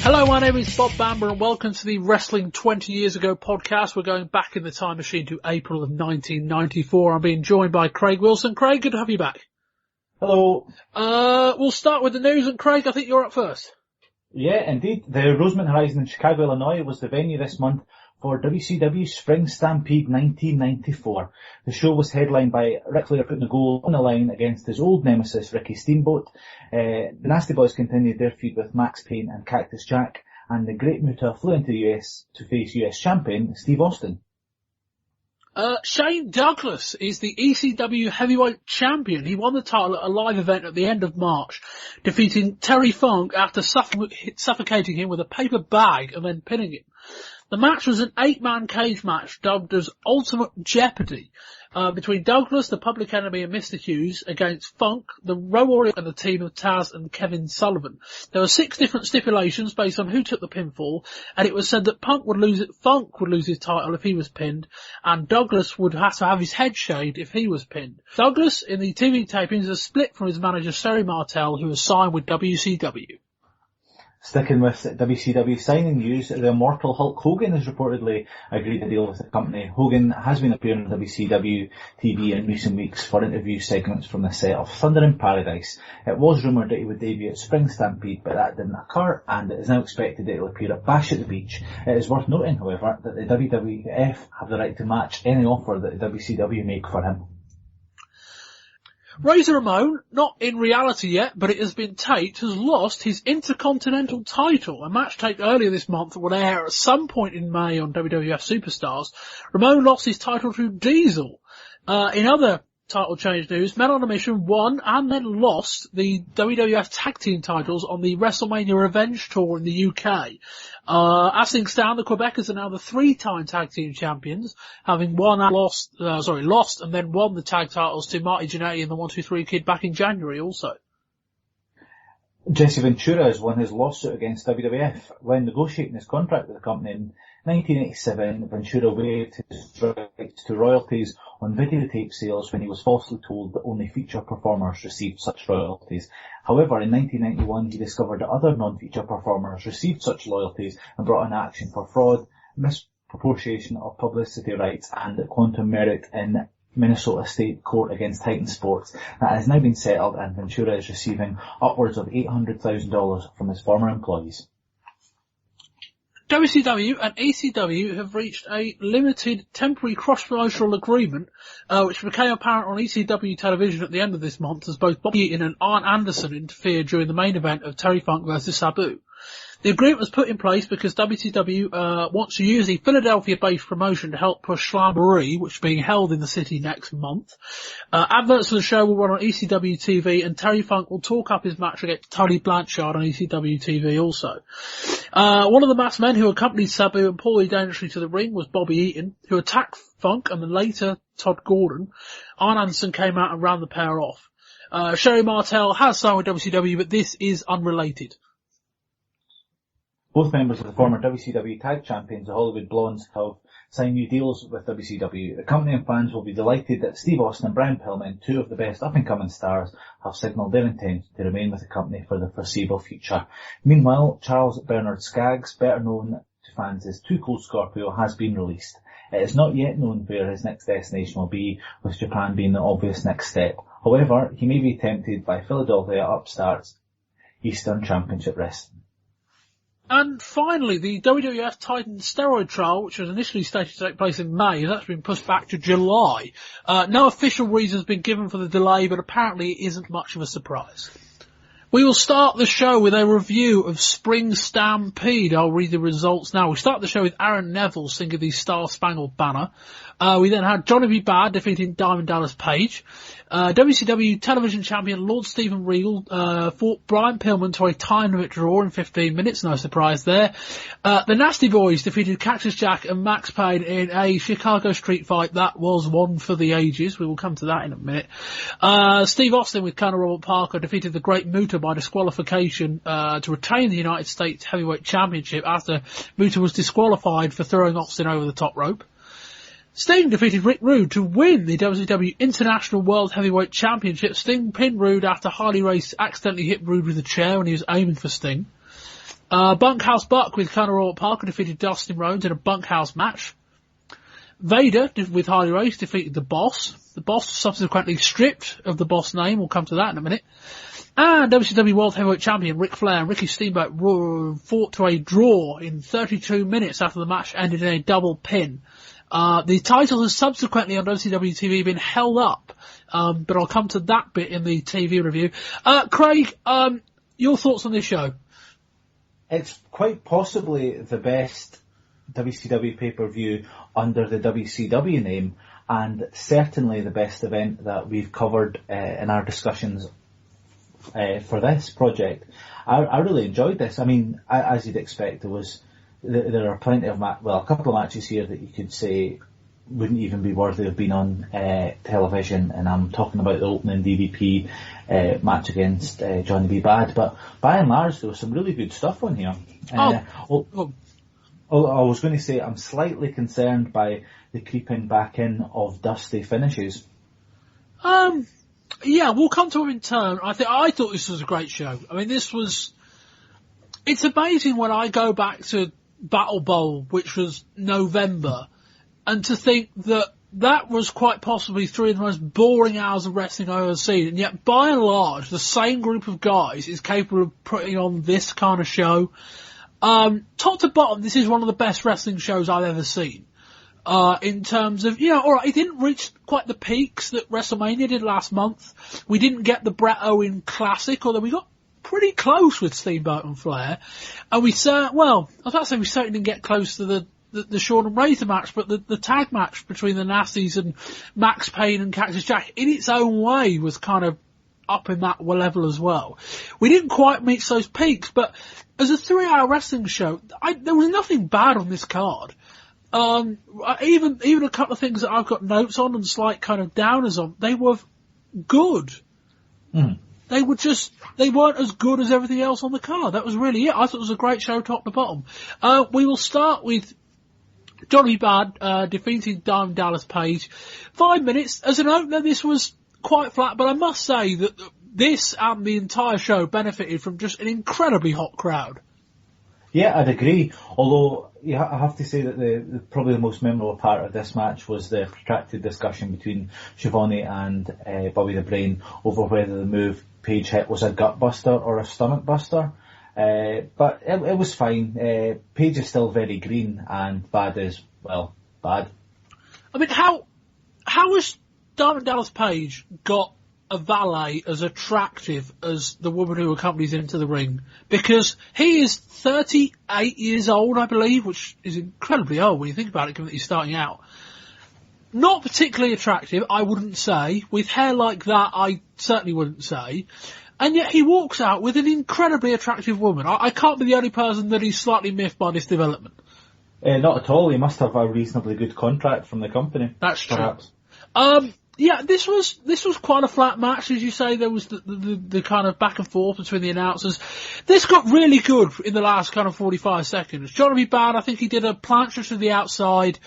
Hello, my name is Bob Bamber and welcome to the Wrestling 20 Years Ago podcast. We're going back in the time machine to April of 1994. I'm being joined by Craig Wilson. Craig, good to have you back. Hello. We'll start with the news, and Craig, I think you're up first. Yeah, indeed. The Rosemont Horizon in Chicago, Illinois was the venue this month for WCW Spring Stampede 1994. The show was headlined by Ric Flair putting the gold on the line against his old nemesis, Ricky Steamboat. The Nasty Boys continued their feud with Maxx, Payne and Cactus Jack, and the Great Muta flew into the US to face US champion Steve Austin. Shane Douglas is the ECW heavyweight champion. He won the title at a live event at the end of March, defeating Terry Funk after suffocating him with a paper bag and then pinning him. The match was an 8-man cage match dubbed as Ultimate Jeopardy, between Douglas, the Public Enemy and Mr. Hughes against Funk, the Road Warrior and the team of Taz and Kevin Sullivan. There were 6 different stipulations based on who took the pinfall, and it was said that Funk would lose his title if he was pinned, and Douglas would have to have his head shaved if he was pinned. Douglas, in the TV tapings, is split from his manager Sherry Martel, who was signed with WCW. Sticking with WCW signing news, the immortal Hulk Hogan has reportedly agreed to deal with the company. Hogan has been appearing on WCW TV in recent weeks for interview segments from the set of Thunder in Paradise. It was rumoured that he would debut at Spring Stampede, but that didn't occur, and it is now expected that he'll appear at Bash at the Beach. It is worth noting, however, that the WWF have the right to match any offer that the WCW make for him. Razor Ramon, not in reality yet, but it has been taped, has lost his Intercontinental Title. A match taped earlier this month will air at some point in May on WWF Superstars. Ramon lost his title to Diesel. In other title change news, Men on a Mission won and then lost the WWF Tag Team titles on the Wrestlemania Revenge Tour in the UK. As things stand, the Quebecers are now the 3-time Tag Team champions, having lost and then won the tag titles to Marty Jannetty and the 1-2-3 Kid back in January also. Jesse Ventura has won his lawsuit against WWF. When negotiating his contract with the company in 1987, Ventura waived his rights to royalties on videotape sales when he was falsely told that only feature performers received such royalties. However, in 1991, he discovered that other non-feature performers received such royalties and brought an action for fraud, misappropriation of publicity rights and quantum merit in Minnesota State Court against Titan Sports. That has now been settled, and Ventura is receiving upwards of $800,000 from his former employees. WCW and ECW have reached a limited temporary cross-promotional agreement, which became apparent on ECW television at the end of this month as both Bobby Eaton and Arn Anderson interfered during the main event of Terry Funk vs. Sabu. The agreement was put in place because WCW wants to use the Philadelphia-based promotion to help push Slamboree, which is being held in the city next month. Adverts for the show will run on ECW TV, and Terry Funk will talk up his match against Tony Blanchard on ECW TV also. One of the masked men who accompanied Sabu and Paulie dangerously to the ring was Bobby Eaton, who attacked Funk and then later Todd Gordon. Arn Anderson came out and ran the pair off. Sherry Martel has signed with WCW, but this is unrelated. Both members of the former WCW Tag Champions, the Hollywood Blondes, have signed new deals with WCW. The company and fans will be delighted that Steve Austin and Brian Pillman, 2 of the best up-and-coming stars, have signalled their intent to remain with the company for the foreseeable future. Meanwhile, Charles Bernard Skaggs, better known to fans as Too Cold Scorpio, has been released. It is not yet known where his next destination will be, with Japan being the obvious next step. However, he may be tempted by Philadelphia upstarts Eastern Championship Wrestling. And finally, the WWF Titan steroid trial, which was initially stated to take place in May, has actually been pushed back to July. No official reason has been given for the delay, but apparently it isn't much of a surprise. We will start the show with a review of Spring Stampede. I'll read the results now. We start the show with Aaron Neville singing the Star Spangled Banner. We then had Johnny B. Bad defeating Diamond Dallas Page. WCW television champion Lord Steven Regal fought Brian Pillman to a time limit draw in 15 minutes. No surprise there. The Nasty Boys defeated Cactus Jack and Maxx Payne in a Chicago street fight that was one for the ages. We will come to that in a minute. Steve Austin with Colonel Robert Parker defeated the Great Muta by disqualification to retain the United States Heavyweight Championship after Muta was disqualified for throwing Austin over the top rope. Sting defeated Rick Rude to win the WCW International World Heavyweight Championship. Sting pinned Rude after Harley Race accidentally hit Rude with a chair when he was aiming for Sting. Bunkhouse Buck with Conor O'Rourke Parker defeated Dustin Rhodes in a bunkhouse match. Vader with Harley Race defeated The Boss. The Boss subsequently stripped of the Boss name. We'll come to that in a minute. And WCW World Heavyweight Champion Ric Flair and Ricky Steamboat fought to a draw in 32 minutes after the match ended in a double pin. The title has subsequently on WCW TV been held up, but I'll come to that bit in the TV review. Craig, your thoughts on this show? It's quite possibly the best WCW pay-per-view under the WCW name, and certainly the best event that we've covered in our discussions for this project. I really enjoyed this. I mean, as you'd expect, there are plenty of a couple of matches here that you could say wouldn't even be worthy of being on television, and I'm talking about the opening DDP match against Johnny B. Bad, but by and large there was some really good stuff on here. I was going to say I'm slightly concerned by the creeping back in of dusty finishes. Yeah, we'll come to it in turn. I thought this was a great show. I mean, it's amazing when I go back to Battle Bowl, which was November, and to think that was quite possibly 3 of the most boring hours of wrestling I've ever seen, and yet by and large the same group of guys is capable of putting on this kind of show. Top to bottom, this is one of the best wrestling shows I've ever seen. In terms of, alright, it didn't reach quite the peaks that WrestleMania did last month. We didn't get the Bret Owen Classic, although we got pretty close with Steamboat and Flair. And we certainly didn't get close to the Shawn and Razor match, but the tag match between the Nasties and Maxx, Payne and Cactus Jack, in its own way, was kind of up in that level as well. We didn't quite reach those peaks, but as a 3-hour wrestling show, there was nothing bad on this card. Even a couple of things that I've got notes on and slight kind of downers on, they were good. Mm. They weren't as good as everything else on the card. That was really it. I thought it was a great show top to bottom. We will start with Johnny Bad, defeating Diamond Dallas Page. 5 minutes. As an opener, this was quite flat, but I must say that this and the entire show benefited from just an incredibly hot crowd. Yeah, I'd agree. Although I have to say that probably the most memorable part of this match was the protracted discussion between Schiavone and Bobby the Brain over whether the move Page hit was a gut buster or a stomach buster. But it was fine. Page is still very green, and Bad is, well, bad. I mean, how has Diamond Dallas Page got a valet as attractive as the woman who accompanies him to the ring? Because he is 38 years old, I believe, which is incredibly old when you think about it, given that he's starting out. Not particularly attractive, I wouldn't say. With hair like that, I certainly wouldn't say. And yet he walks out with an incredibly attractive woman. I can't be the only person that is slightly miffed by this development. Not at all. He must have a reasonably good contract from the company. That's true. Perhaps. Yeah, this was quite a flat match, as you say. There was the kind of back and forth between the announcers. This got really good in the last kind of 45 seconds. Johnny Bad, I think he did a plancher to the outside.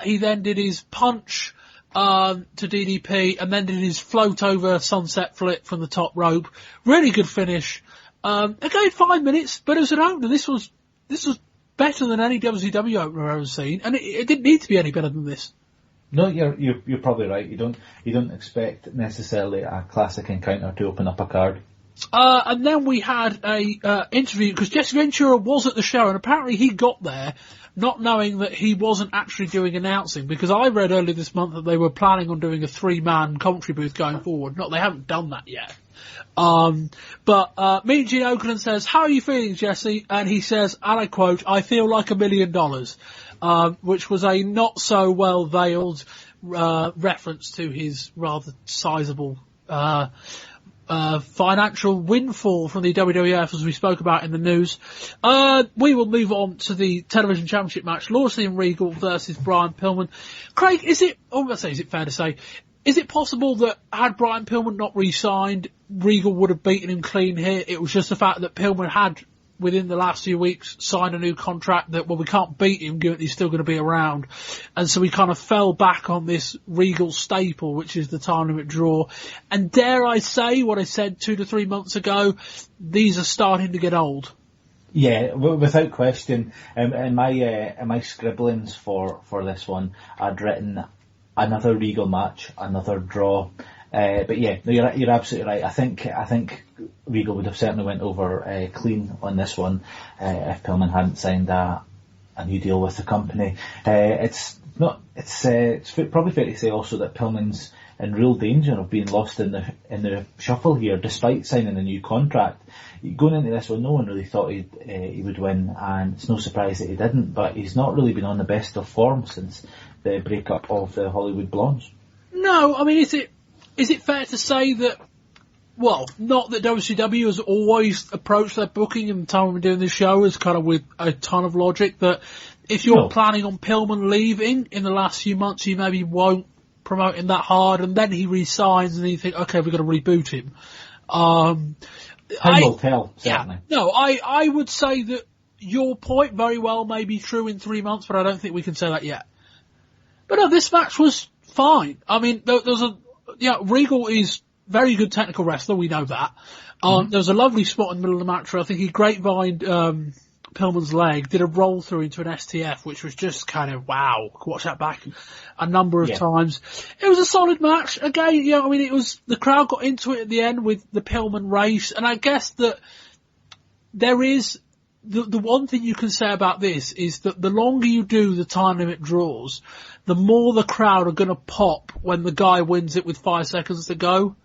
He then did his punch to DDP, and then did his float over sunset flip from the top rope. Really good finish. Again, 5 minutes, but as an opener, this was better than any WCW opener I've ever seen, and it didn't need to be any better than this. No, you're probably right. You don't expect necessarily a classic encounter to open up a card. And then we had a interview, because Jesse Ventura was at the show, and apparently he got there not knowing that he wasn't actually doing announcing, because I read earlier this month that they were planning on doing a 3-man commentary booth going forward. They haven't done that yet. But Mean Gene Okerlund says, "How are you feeling, Jesse?" And he says, and I quote, "I feel like $1 million." Which was a not so well veiled reference to his rather sizable financial windfall from the WWF, as we spoke about in the news. We will move on to the television championship match, Lawson and Regal versus Brian Pillman. Craig, is it fair to say, is it possible that had Brian Pillman not re-signed, Regal would have beaten him clean here? It was just the fact that Pillman had, within the last few weeks, signed a new contract that, well, we can't beat him given he's still going to be around. And so we kind of fell back on this Regal staple, which is the time limit draw. And dare I say what I said 2 to 3 months ago, these are starting to get old. Yeah, without question. In my scribblings for this one, I'd written another Regal match, another draw. But yeah, no, you're absolutely right. I think Regal would have certainly went over clean on this one if Pillman hadn't signed a new deal with the company. It's probably fair to say also that Pillman's in real danger of being lost in the shuffle here, despite signing a new contract. Going into this one, no one really thought he would win, and it's no surprise that he didn't. But he's not really been on the best of form since the breakup of the Hollywood Blondes. No, I mean, is it fair to say that? Well, not that WCW has always approached their booking in the time we're doing this show as kind of with a ton of logic, that if you're planning on Pillman leaving in the last few months, you maybe won't promote him that hard, and then he re-signs, and you think, okay, we've got to reboot him. Time will tell, certainly. Yeah, no, I would say that your point very well may be true in 3 months, but I don't think we can say that yet. But no, this match was fine. I mean, Regal is very good technical wrestler, we know that. There was a lovely spot in the middle of the match where I think he grapevined Pillman's leg, did a roll through into an STF, which was just kind of wow. Watch that back a number of times. It was a solid match. Again, I mean, the crowd got into it at the end with the Pillman race, and I guess that there is the one thing you can say about this is that the longer you do the time limit draws, the more the crowd are going to pop when the guy wins it with 5 seconds to go.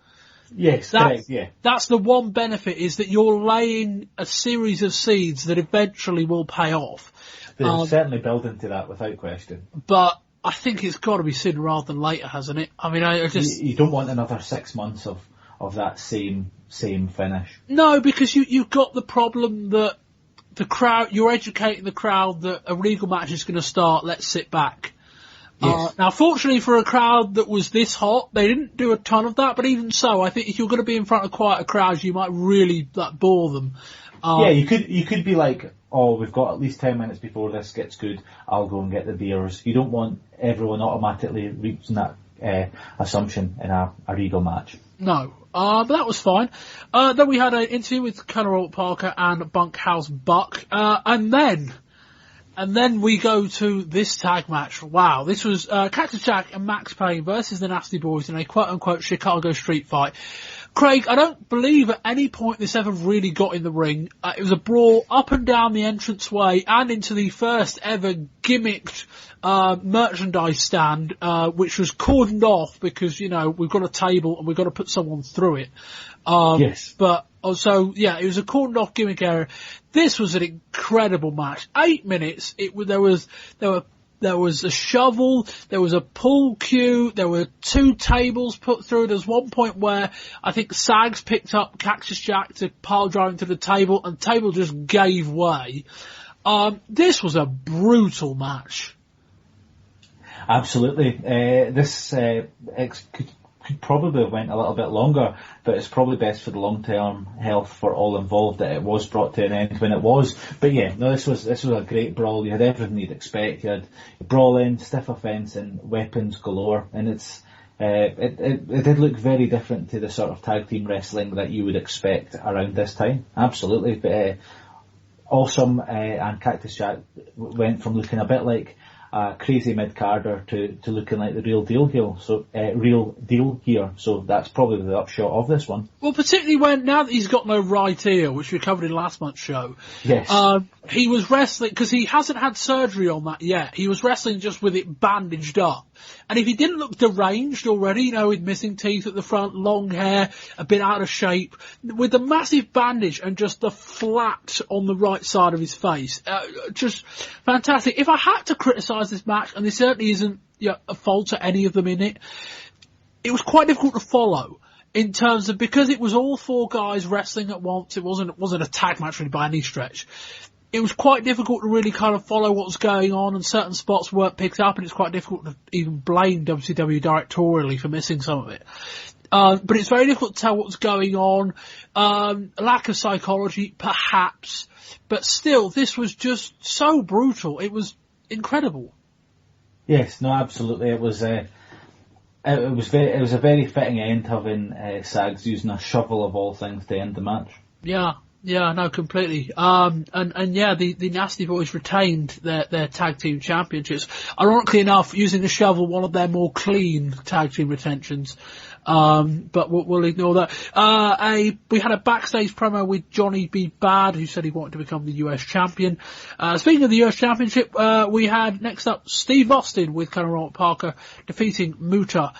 Yes, correct, yeah. That's the one benefit, is that you're laying a series of seeds that eventually will pay off. They're certainly building to that, without question. But I think it's got to be sooner rather than later, hasn't it? I mean, I just... You don't want another 6 months of that same finish. No, because you've got the problem that the crowd, you're educating the crowd that a Regal match is going to start, let's sit back. Yes. Now, fortunately for a crowd that was this hot, they didn't do a ton of that, but even so, I think if you're going to be in front of quieter crowds, you might really bore them. You could be like, oh, we've got at least 10 minutes before this gets good, I'll go and get the beers. You don't want everyone automatically reaching that assumption in a Regal match. No. But that was fine. Then we had an interview with Conor Parker and Bunkhouse Buck, and then we go to this tag match. Wow, this was Cactus Jack and Maxx Payne versus the Nasty Boys in a quote-unquote Chicago street fight. Craig, I don't believe at any point this ever really got in the ring. It was a brawl up and down the entranceway and into the first ever gimmicked merchandise stand, which was cordoned off because, we've got a table and we've got to put someone through it. Yes. But also, it was a cordoned off gimmick area. This was an incredible match. 8 minutes. There was a shovel, there was a pool cue, there were 2 tables put through. There's one point where I think Sags picked up Cactus Jack to pile drive into the table, and the table just gave way. This was a brutal match. Absolutely. This could probably have went a little bit longer, but it's probably best for the long-term health for all involved that it was brought to an end when it was. But this was a great brawl. You had everything you'd expect. You had brawling, stiff offence, and weapons galore. And it did look very different to the sort of tag team wrestling that you would expect around this time. Absolutely. But awesome. And Cactus Jack went from looking a bit like crazy mid-carder to looking like the real deal here. So that's probably the upshot of this one. Well, particularly now that he's got no right ear, which we covered in last month's show. Yes. He was wrestling, because he hasn't had surgery on that yet. He was wrestling just with it bandaged up. And if he didn't look deranged already, with missing teeth at the front, long hair, a bit out of shape, with the massive bandage and just the flat on the right side of his face, just fantastic. If I had to criticise this match, and there certainly isn't a fault to any of them in it, it was quite difficult to follow. In terms of, because it was all 4 guys wrestling at once, it wasn't a tag match really by any stretch. It was quite difficult to really kind of follow what was going on, and certain spots weren't picked up, and it's quite difficult to even blame WCW directorially for missing some of it. But it's very difficult to tell what's going on. Lack of psychology, perhaps. But still, this was just so brutal. It was incredible. Yes, no, absolutely. It was a very fitting end, having Sags using a shovel of all things to end the match. Yeah. Yeah, no, completely. And yeah, the Nasty Boys retained their tag team championships. Ironically enough, using the shovel, one of their more clean tag team retentions. But we'll ignore that. We had a backstage promo with Johnny B. Bad, who said he wanted to become the US champion. Speaking of the US championship, we had next up Steve Austin with Conor Robert Parker defeating Muta.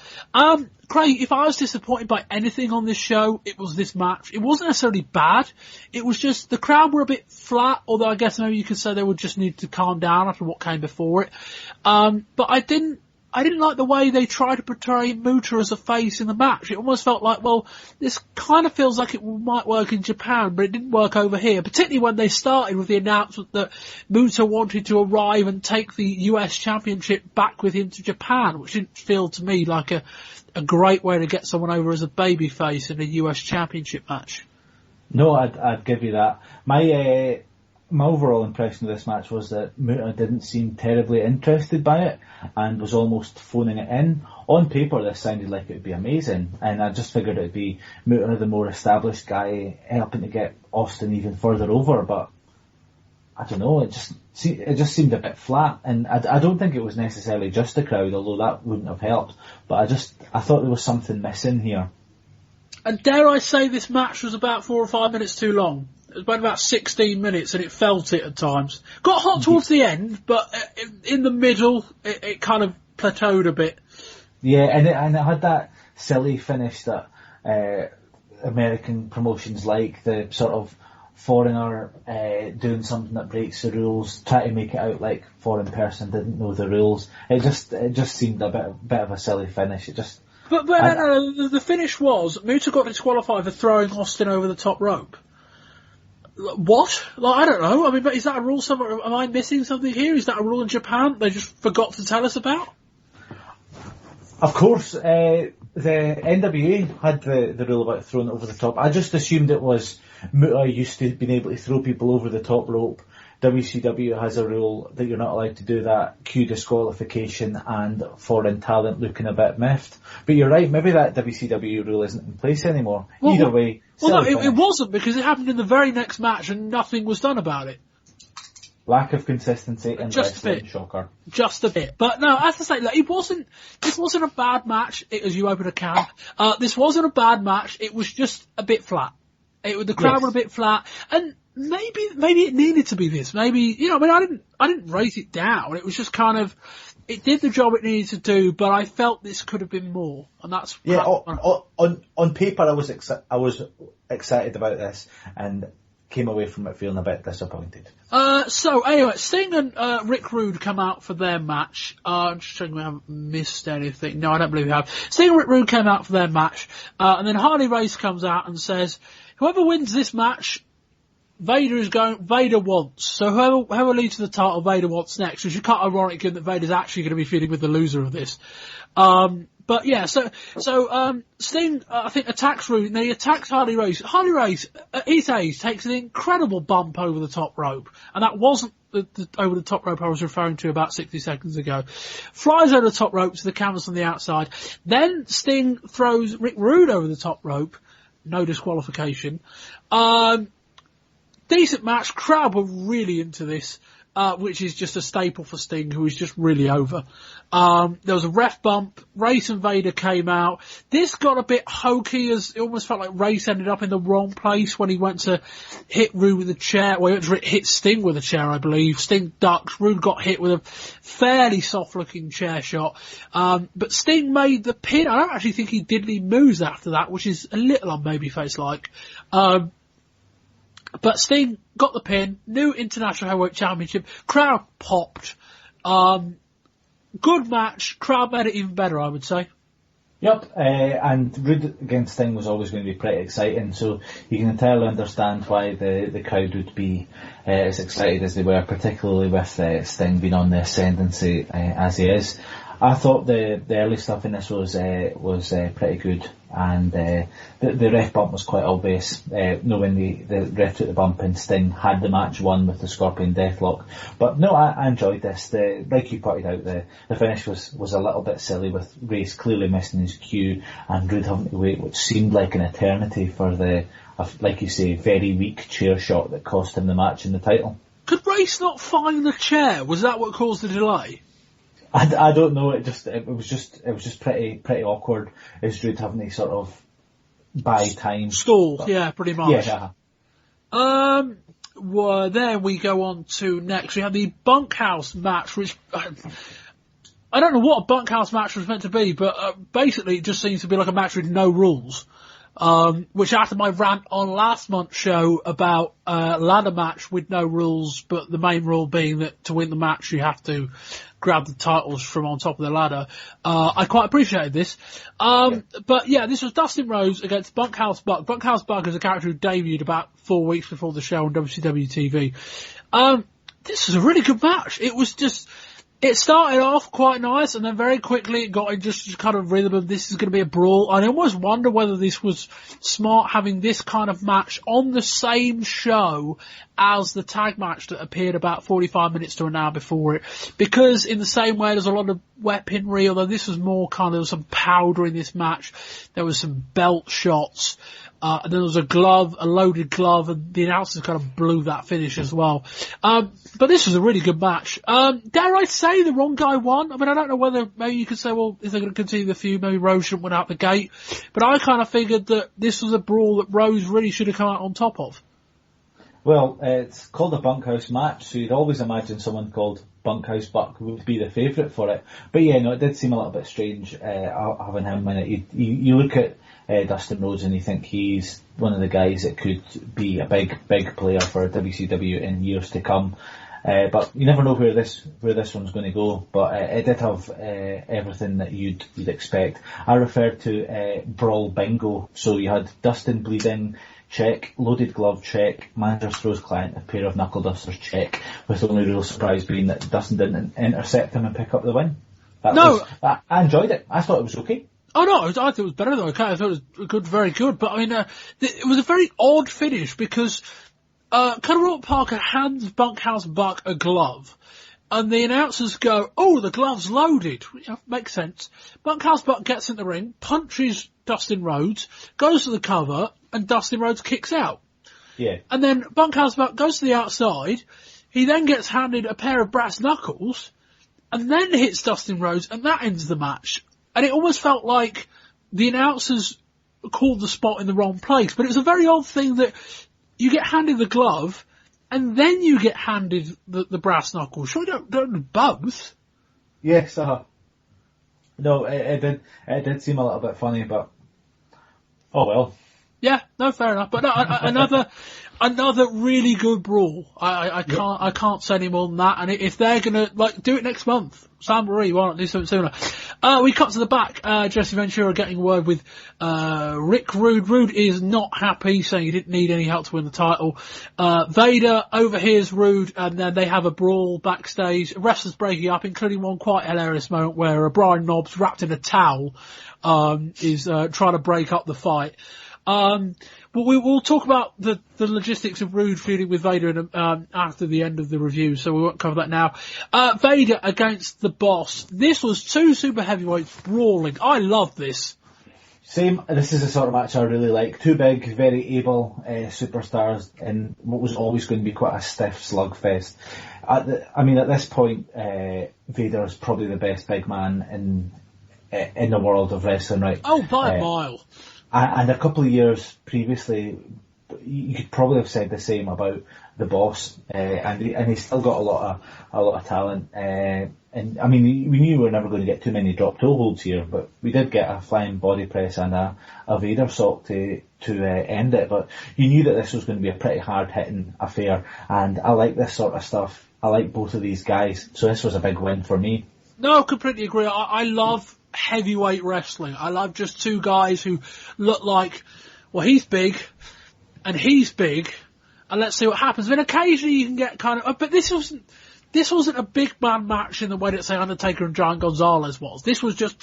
Craig, if I was disappointed by anything on this show, it was this match. It wasn't necessarily bad. It was just the crowd were a bit flat, although I guess maybe you could say they would just need to calm down after what came before it. But I didn't like the way they tried to portray Muta as a face in the match. It almost felt like, well, this kind of feels like it might work in Japan, but it didn't work over here, particularly when they started with the announcement that Muta wanted to arrive and take the US Championship back with him to Japan, which didn't feel to me like a great way to get someone over as a babyface in a US Championship match. No, I'd give you that. My overall impression of this match was that Muta didn't seem terribly interested by it and was almost phoning it in. On paper, this sounded like it would be amazing, and I just figured it would be Muta, the more established guy, helping to get Austin even further over, but I don't know, it just seemed a bit flat, and I don't think it was necessarily just the crowd, although that wouldn't have helped, but I thought there was something missing here. And dare I say this match was about 4 or 5 minutes too long. It was about 16 minutes and it felt it at times. Got hot towards the end, but in the middle, it kind of plateaued a bit. Yeah, and it had that silly finish that American promotions like, the sort of foreigner doing something that breaks the rules, try to make it out like foreign person didn't know the rules. It just seemed a bit of a silly finish. But the finish was Muta got disqualified for throwing Austin over the top rope. What? I don't know. I mean, but is that a rule somewhere? Am I missing something here? Is that a rule in Japan they just forgot to tell us about? Of course, the NWA had the rule about throwing it over the top. I just assumed it was Muta used to being able to throw people over the top rope. WCW has a rule that you're not allowed to do that, cue disqualification and foreign talent looking a bit miffed. But you're right, maybe that WCW rule isn't in place anymore. Well, either way. Well, no, it wasn't, because it happened in the very next match and nothing was done about it. Lack of consistency in wrestling, shocker. Just a bit. But no, as I say, this wasn't a bad match, as you open a can. This wasn't a bad match, it was just a bit flat. The crowd were a bit flat, and maybe it needed to be this. Maybe, I didn't rate it down. It was just kind of, it did the job it needed to do, but I felt this could have been more, and that's on paper I was excited about this and came away from it feeling a bit disappointed. So anyway, Sting and Rick Rude come out for their match. I'm just checking we haven't missed anything. No, I don't believe we have. Sting and Rick Rude came out for their match, and then Harley Race comes out and says, whoever wins this match, Vader wants. So whoever leads to the title, Vader wants next, which is kind of ironic given that Vader's actually going to be feuding with the loser of this. But yeah, so Sting, I think, attacks Rude, and then he attacks Harley Race. Harley Race, at his age, takes an incredible bump over the top rope, and that wasn't the over the top rope I was referring to about 60 seconds ago. Flies over the top rope to the canvas on the outside. Then Sting throws Rick Rude over the top rope. No disqualification. Decent match. Crowd were really into this, which is just a staple for Sting, who is just really over. There was a ref bump. Race and Vader came out. This got a bit hokey, as it almost felt like Race ended up in the wrong place when he went to hit Rude with a chair. Well, he went to hit Sting with a chair, I believe. Sting ducks. Rude got hit with a fairly soft-looking chair shot. But Sting made the pin. I don't actually think he did any moves after that, which is a little on babyface-like. But Sting got the pin, new International Heavyweight Championship, crowd popped. Good match, crowd made it even better, I would say. Yep, and Rude against Sting was always going to be pretty exciting, so you can entirely understand why the crowd would be as excited as they were, particularly with Sting being on the ascendancy as he is. I thought the early stuff in this was pretty good, and the ref bump was quite obvious, knowing the ref took the bump and Sting had the match won with the Scorpion Deathlock. But no, I enjoyed this. Like you pointed out, the finish was a little bit silly, with Race clearly missing his cue and Rude having to wait, which seemed like an eternity for the like you say, very weak chair shot that cost him the match and the title. Could Race not find the chair? Was that what caused the delay? I don't know. It was just pretty awkward. As Rude having to sort of buy time. Stall, yeah, pretty much. Yeah. Well, then we go on to next. We have the bunkhouse match, which I don't know what a bunkhouse match was meant to be, but basically it just seems to be like a match with no rules. Which after my rant on last month's show about ladder match with no rules, but the main rule being that to win the match you have to grab the titles from on top of the ladder, I quite appreciated this. But yeah, this was Dustin Rhodes against Bunkhouse Buck. Bunkhouse Buck is a character who debuted about 4 weeks before the show on WCW TV. This was a really good match. It started off quite nice, and then very quickly it got in just kind of rhythm of this is going to be a brawl. I almost wonder whether this was smart having this kind of match on the same show as the tag match that appeared about 45 minutes to an hour before it. Because in the same way there's a lot of weaponry, although this was more kind of some powder in this match. There was some belt shots. And then there was a loaded glove, and the announcers kind of blew that finish as well. But this was a really good match. Dare I say the wrong guy won? I mean, I don't know whether, maybe you could say, well, if they're going to continue the feud, maybe Rose shouldn't win out the gate. But I kind of figured that this was a brawl that Rose really should have come out on top of. Well, it's called a bunkhouse match, so you'd always imagine someone called Bunkhouse Buck would be the favourite for it. But yeah, no, it did seem a little bit strange having him in it. You look at Dustin Rhodes and you think he's one of the guys that could be a big player for WCW in years to come. But you never know where this one's going to go. But it did have everything that you'd expect. I referred to Brawl Bingo. So you had Dustin bleeding, check, loaded glove, check, manager throws client a pair of knuckle dusters, check, with the only real surprise being that Dustin didn't intercept him and pick up the win. I enjoyed it. I thought it was okay. Oh no, I thought it was better though. I thought it was good, very good. But I mean, it was a very odd finish because Rock Parker hands Bunkhouse Buck a glove, and the announcers go, "Oh, the glove's loaded." Yeah, makes sense. Bunkhouse Buck gets in the ring, punches Dustin Rhodes, goes to the cover, and Dustin Rhodes kicks out. Yeah. And then Bunkhouse Buck goes to the outside. He then gets handed a pair of brass knuckles, and then hits Dustin Rhodes, and that ends the match. And it almost felt like the announcers called the spot in the wrong place. But it was a very odd thing that you get handed the glove, and then you get handed the brass knuckles. Sure, you don't do both. Yes, no, it did seem a little bit funny, but oh well. Yeah, no, fair enough. But no, another really good brawl. I can't say any more than that. And if they're gonna do it next month, Sam Marie, why not do something sooner? We cut to the back. Jesse Ventura getting word with Rick Rude. Rude is not happy, saying he didn't need any help to win the title. Vader overhears Rude, and then they have a brawl backstage. Wrestlers breaking up, including one quite hilarious moment where Brian Knobbs, wrapped in a towel, is trying to break up the fight. But we'll talk about the logistics of Rude feuding with Vader after the end of the review, so we won't cover that now. Vader against the Boss. This was two super heavyweights brawling. I love this. Same. This is the sort of match I really like. Two big, very able superstars in what was always going to be quite a stiff slugfest. At this point, Vader is probably the best big man in the world of wrestling, right? Oh, by a mile. And a couple of years previously, you could probably have said the same about the Boss, and he's still got a lot of talent. And I mean, we knew we were never going to get too many drop toe holds here, but we did get a flying body press and a Vader sock to end it. But you knew that this was going to be a pretty hard hitting affair, and I like this sort of stuff. I like both of these guys, so this was a big win for me. No, completely agree. I love heavyweight wrestling. I love just two guys who look like, well, he's big and let's see what happens. Then occasionally you can get kind of, but this wasn't a big man match in the way that say Undertaker and Giant Gonzalez was. This was just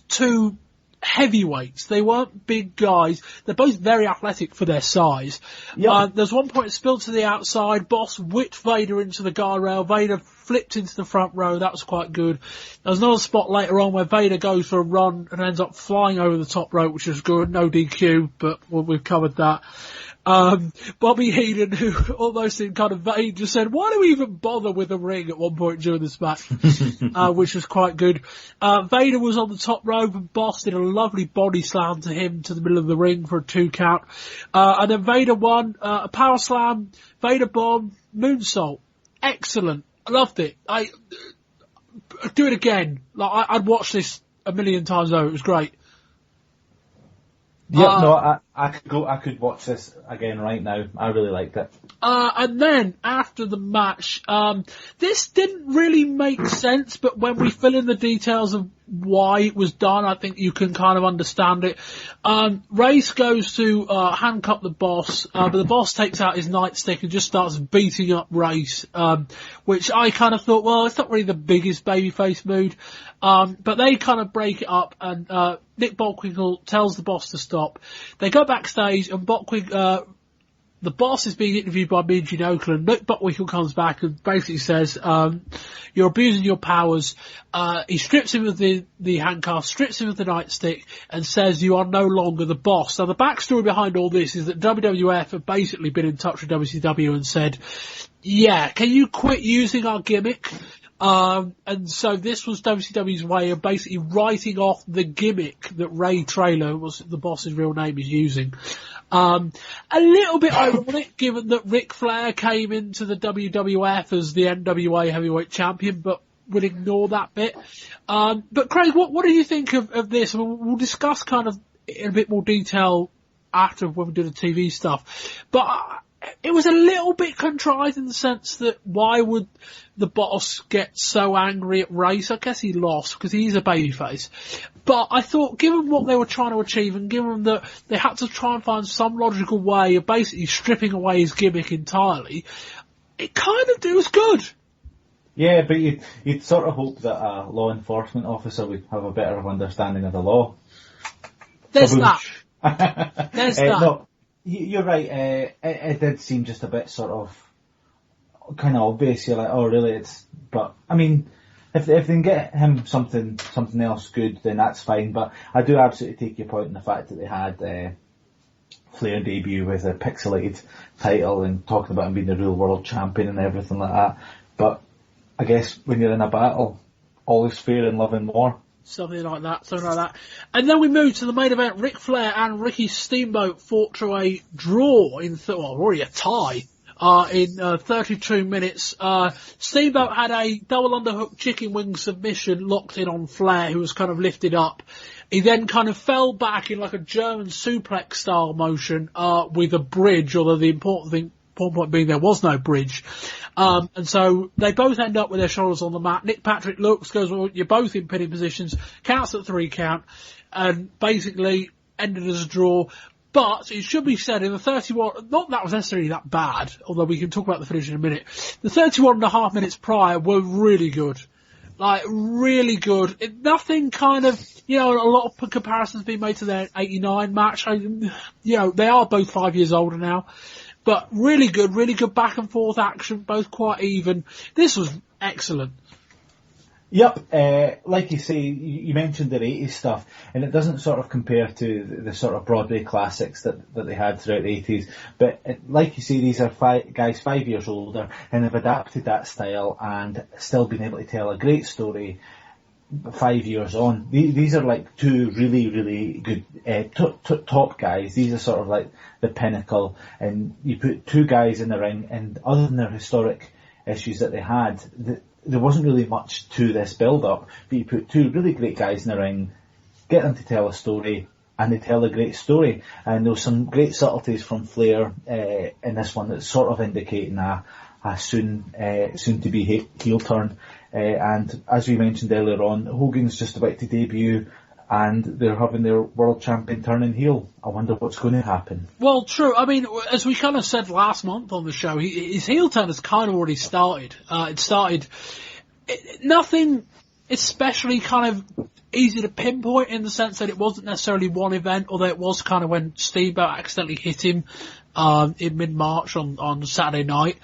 two heavyweights. They weren't big guys. They're both very athletic for their size. Yep. There's one point it spilled to the outside. Boss whipped Vader into the guardrail. Vader flipped into the front row. That was quite good. There was another spot later on where Vader goes for a run and ends up flying over the top rope, which was good. No DQ, but we've covered that. Bobby Heenan, who almost in kind of vain, just said, why do we even bother with the ring at one point during this match? Which was quite good. Vader was on the top rope and Boss did a lovely body slam to him to the middle of the ring for a 2 count. And then Vader won, a power slam, Vader bomb, moonsault. Excellent. I loved it. I do it again. Like, I'd watch this a million times over. It was great. Yeah, no, I could watch this again right now. I really liked it. And then after the match, this didn't really make sense, but when we fill in the details of why it was done, I think you can kind of understand it. Race goes to handcuff the Boss, but the Boss takes out his nightstick and just starts beating up Race, which I kind of thought, well, it's not really the biggest babyface mood. But they kind of break it up, and Nick Bockwinkel tells the Boss to stop. They go backstage, and the Boss is being interviewed by Mean Gene Okerlund. Nick Bockwinkel comes back and basically says, you're abusing your powers. He strips him of the handcuffs, strips him of the nightstick, and says you are no longer the Boss. Now, the backstory behind all this is that WWF have basically been in touch with WCW and said, yeah, can you quit using our gimmick? And so this was WCW's way of basically writing off the gimmick that Ray Traylor, was the Boss's real name, is using. A little bit ironic given that Ric Flair came into the WWF as the NWA heavyweight champion, but we'll ignore that bit. But Craig, what do you think of this? We'll discuss kind of in a bit more detail after when we do the TV stuff. But it was a little bit contrived in the sense that why would the Boss get so angry at Race? I guess he lost because he's a babyface. But I thought, given what they were trying to achieve and given that they had to try and find some logical way of basically stripping away his gimmick entirely, it kind of was good. Yeah, but you'd sort of hope that a law enforcement officer would have a better understanding of the law. There's that. There's that. No, you're right. It did seem just a bit sort of kind of obvious. You're like, oh, really? But I mean, if they can get him something else good, then that's fine. But I do absolutely take your point in the fact that they had Flair debut with a pixelated title and talking about him being the real world champion and everything like that. But I guess when you're in a battle, all is fair in love and war. Something like that. And then we move to the main event. Ric Flair and Ricky Steamboat fought to a draw already a tie. In 32 minutes. Steamboat had a double underhook chicken wing submission locked in on Flair, who was kind of lifted up. He then kind of fell back in like a German suplex style motion, with a bridge, although the important point being there was no bridge. And so they both end up with their shoulders on the mat. Nick Patrick looks, goes, well, you're both in pinning positions, counts at 3 count, and basically ended as a draw. But it should be said in the 31, not that was necessarily that bad, although we can talk about the finish in a minute. The 31 and a half minutes prior were really good. Like, really good. Nothing kind of, a lot of comparisons being made to their 89 match. They are both 5 years older now. But really good back and forth action, both quite even. This was excellent. Yep, like you say, you mentioned their 80s stuff, and it doesn't sort of compare to the sort of Broadway classics that they had throughout the 80s, but like you say, these are guys 5 years older, and they've adapted that style and still been able to tell a great story 5 years on. These are like two really, really good top guys. These are sort of like the pinnacle, and you put two guys in the ring, and other than their historic issues that they had, there wasn't really much to this build-up, but you put two really great guys in the ring, get them to tell a story, and they tell a great story. And there was some great subtleties from Flair in this one that's sort of indicating a soon-to-be heel turn. And as we mentioned earlier on, Hogan's just about to debut, and they're having their world champion turning heel. I wonder what's going to happen. Well, true. I mean, as we kind of said last month on the show, his heel turn has kind of already started. Nothing especially kind of easy to pinpoint in the sense that it wasn't necessarily one event, although it was kind of when Steamboat accidentally hit him in mid-March on Saturday night.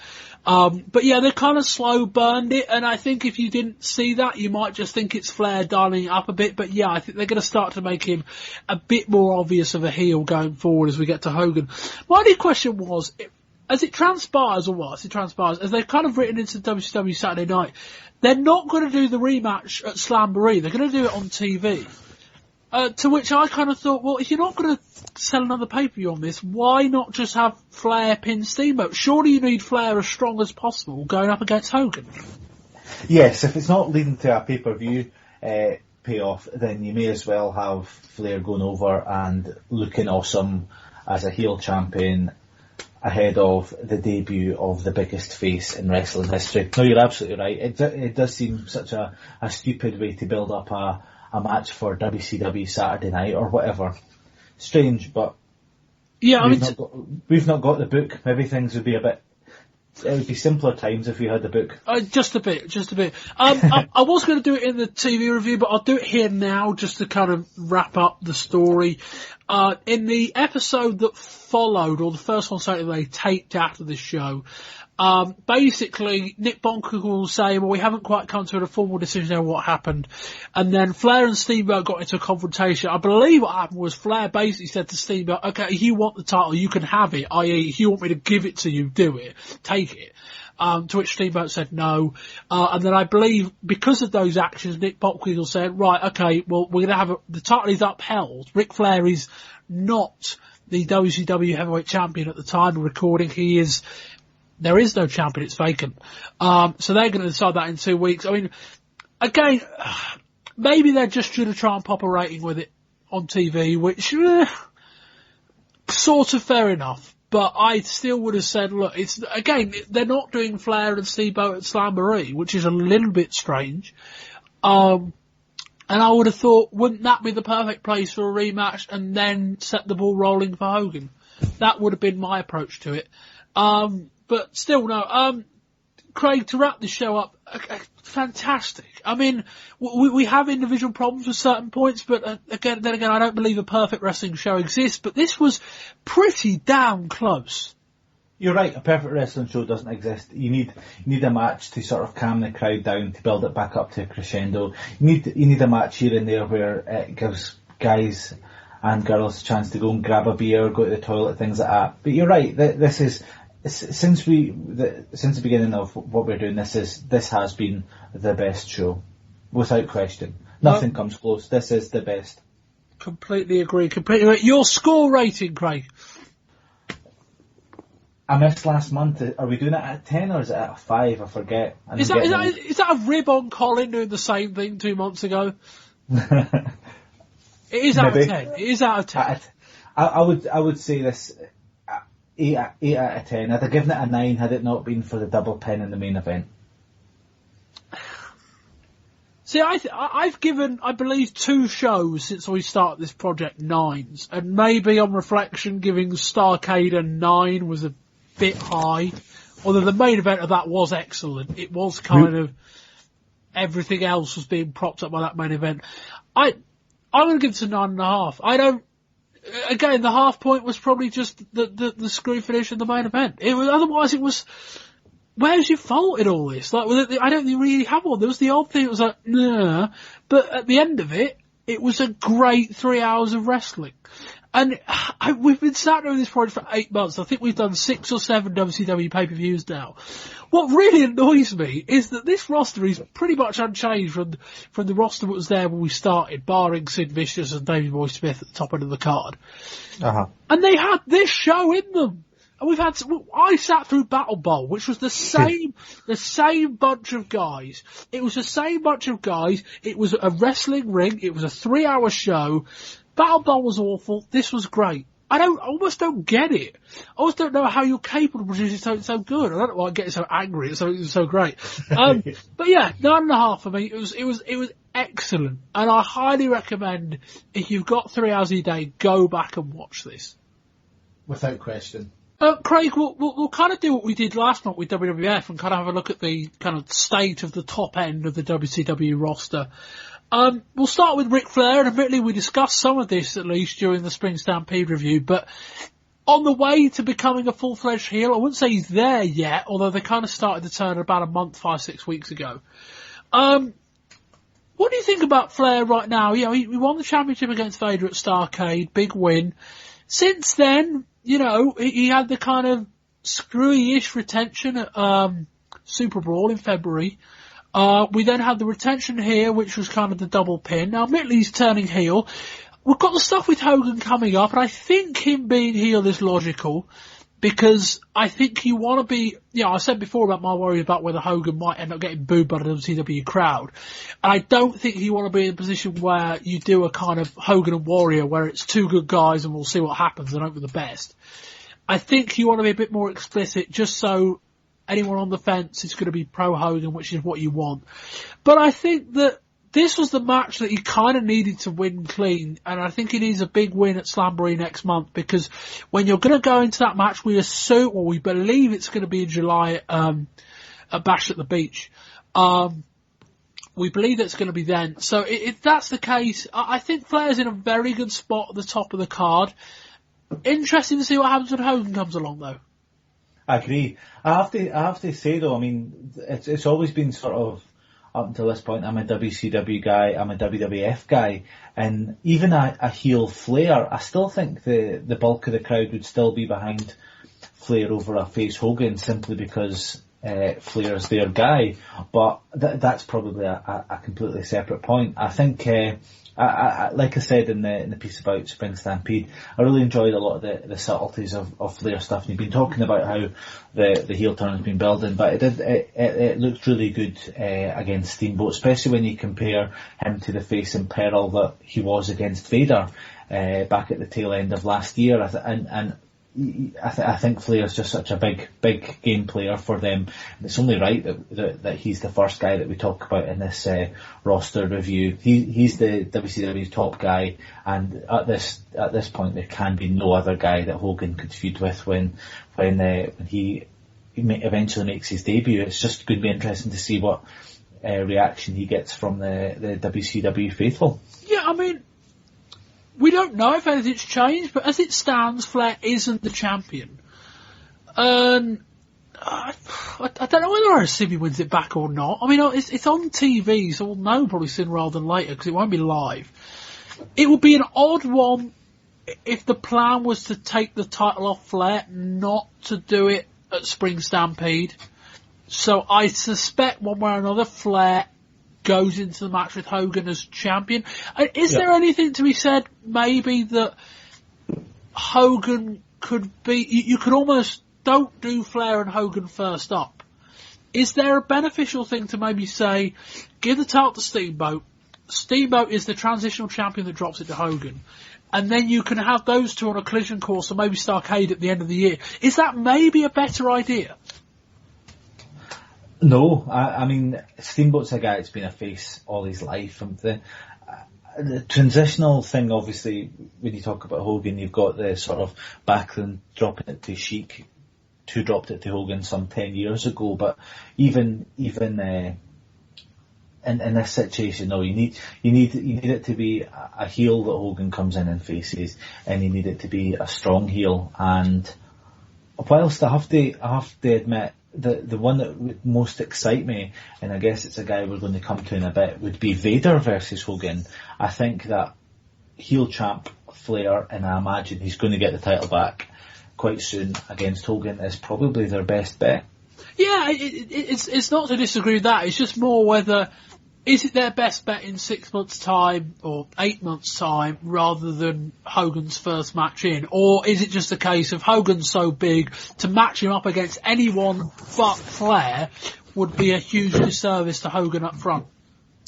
But yeah, they kind of slow burned it, and I think if you didn't see that, you might just think it's Flair dialing it up a bit. But yeah, I think they're going to start to make him a bit more obvious of a heel going forward as we get to Hogan. My only question was, as it transpires, as they've kind of written into WCW Saturday night, they're not going to do the rematch at Slamboree. They're going to do it on TV. To which I kind of thought, well, if you're not going to sell another pay-per-view on this, why not just have Flair pin Steamboat? Surely you need Flair as strong as possible going up against Hogan. Yes, if it's not leading to a pay-per-view payoff, then you may as well have Flair going over and looking awesome as a heel champion ahead of the debut of the biggest face in wrestling history. No, you're absolutely right. It does seem such a stupid way to build up a match for WCW Saturday night or whatever. Strange, but yeah, we've not got the book. Maybe things would be it would be simpler times if we had the book. Just a bit. I was going to do it in the TV review, but I'll do it here now just to kind of wrap up the story. In the episode that followed, or the first one certainly they taped after the show, basically Nick Bonker will say, well, we haven't quite come to a formal decision on what happened. And then Flair and Steamboat got into a confrontation. I believe what happened was Flair basically said to Steamboat, okay, if you want the title, you can have it, i.e. if you want me to give it to you, do it, take it. To which Steamboat said no. And then I believe because of those actions, Nick Bockwinkel said, right, okay, well, we're going to have the title is upheld. Ric Flair is not the WCW heavyweight champion at the time of recording. There is no champion, it's vacant. So they're going to decide that in 2 weeks. I mean, again, maybe they're just going to try and pop a rating with it on TV, which, sort of fair enough. But I still would have said, look, they're not doing Flair and Steamboat at Slamboree, which is a little bit strange. And I would have thought, wouldn't that be the perfect place for a rematch and then set the ball rolling for Hogan? That would have been my approach to it. But still, no. Craig, to wrap the show up, fantastic. I mean, we have individual problems with certain points, but again, I don't believe a perfect wrestling show exists, but this was pretty damn close. You're right, a perfect wrestling show doesn't exist. You need a match to sort of calm the crowd down, to build it back up to a crescendo. You need a match here and there where it gives guys and girls a chance to go and grab a beer, go to the toilet, things like that. But you're right, this is, since the beginning of what we're doing, this has been the best show, without question. Nothing comes close. This is the best. Completely agree. Your score rating, Craig? I missed last month. Are we doing it at 10 or is it at 5? I forget. Is that a rib on Colin doing the same thing 2 months ago? It is out of 10. It is out of 10. I would say this. 8 out of 10. I'd have given it a 9 had it not been for the double pin in the main event. See, I've given, I believe, 2 shows since we started this project 9s, and maybe on reflection giving Starrcade a 9 was a bit high, although the main event of that was excellent. It was kind of, everything else was being propped up by that main event. I'm going to give this a 9.5. Again, the half point was probably just the screw finish in the main event. Otherwise it was, where's your fault in all this? Like, I don't really have one. There was the odd thing, it was like, nah. But at the end of it, it was a great 3 hours of wrestling. And we've been sat doing this project for 8 months. I think we've done 6 or 7 WCW pay-per-views now. What really annoys me is that this roster is pretty much unchanged from the roster that was there when we started, barring Sid Vicious and Davey Boy Smith at the top end of the card. Uh-huh. And they had this show in them. And I sat through Battle Bowl, which was the same bunch of guys. It was the same bunch of guys. It was a wrestling ring. It was a 3-hour show. Battle Bowl was awful. This was great. I almost don't get it. I almost don't know how you're capable of producing something so good. I don't know why I'm getting so angry at something so great. But yeah, 9.5 for me. It was excellent. And I highly recommend, if you've got 3 hours a day, go back and watch this. Without question. Craig, we'll kind of do what we did last night with WWF and kind of have a look at the kind of state of the top end of the WCW roster. We'll start with Ric Flair, and admittedly we discussed some of this at least during the Spring Stampede review, but on the way to becoming a full-fledged heel. I wouldn't say he's there yet, although they kind of started the turn about a month, 5-6 weeks ago. What do you think about Flair right now? You know, he won the championship against Vader at Starrcade, big win. Since then, you know, he had the kind of screwy-ish retention at Super Brawl in February. We then had the retention here, which was kind of the double pin. Now, admittedly, he's turning heel. We've got the stuff with Hogan coming up, and I think him being heel is logical, because I think you want to be, you know, I said before about my worry about whether Hogan might end up getting booed by the WCW crowd. And I don't think you want to be in a position where you do a kind of Hogan and Warrior, where it's two good guys and we'll see what happens and hope for the best. I think you want to be a bit more explicit, just so anyone on the fence is going to be pro Hogan, which is what you want. But I think that this was the match that he kind of needed to win clean, and I think he needs a big win at Slamboree next month, because when you're going to go into that match, we assume, or we believe it's going to be in July at Bash at the Beach. We believe it's going to be then. So if that's the case, I think Flair's in a very good spot at the top of the card. Interesting to see what happens when Hogan comes along, though. I agree. I have to say though, I mean, it's always been sort of, up until this point, I'm a WCW guy, I'm a WWF guy, and even a heel Flair, I still think the bulk of the crowd would still be behind Flair over a face Hogan, simply because Flair's their guy. But that's probably a completely separate point. I think, like I said in the piece about Spring Stampede, I really enjoyed a lot of the subtleties of Flair stuff. And you've been talking about how the heel turn has been building, but it looked really good against Steamboat, especially when you compare him to the face in peril that he was against Vader back at the tail end of last year. I think Flair's just such a big game player for them, and it's only right that he's the first guy that we talk about in this roster review. He's the WCW's top guy, and at this point there can be no other guy that Hogan could feud with when he eventually makes his debut. It's just going to be interesting to see what reaction he gets from the WCW faithful. Yeah, I mean, we don't know if anything's changed, but as it stands, Flair isn't the champion. And I don't know whether Simi wins it back or not. I mean, it's on TV, so we'll know probably sooner rather than later, because it won't be live. It would be an odd one if the plan was to take the title off Flair, not to do it at Spring Stampede. So I suspect one way or another Flair goes into the match with Hogan as champion. Is there anything to be said, maybe, that Hogan could be, you could almost don't do Flair and Hogan first up. Is there a beneficial thing to maybe say, give the title to Steamboat, Steamboat is the transitional champion that drops it to Hogan, and then you can have those two on a collision course, or maybe Starrcade at the end of the year? Is that maybe a better idea? No, I mean, Steamboat's a guy that's been a face all his life. And the transitional thing, obviously, when you talk about Hogan, you've got the sort of Backlund dropping it to Sheik, who dropped it to Hogan some 10 years ago. But even in this situation, no, you need it to be a heel that Hogan comes in and faces, and you need it to be a strong heel. And whilst I have to admit, the one that would most excite me, and I guess it's a guy we're going to come to in a bit, would be Vader versus Hogan. I think that heel champ Flair, and I imagine he's going to get the title back quite soon against Hogan, is probably their best bet. Yeah, it's not to disagree with that. It's just more whether, is it their best bet in 6 months' time or 8 months' time rather than Hogan's first match in? Or is it just a case of Hogan's so big, to match him up against anyone but Flair would be a huge disservice to Hogan up front?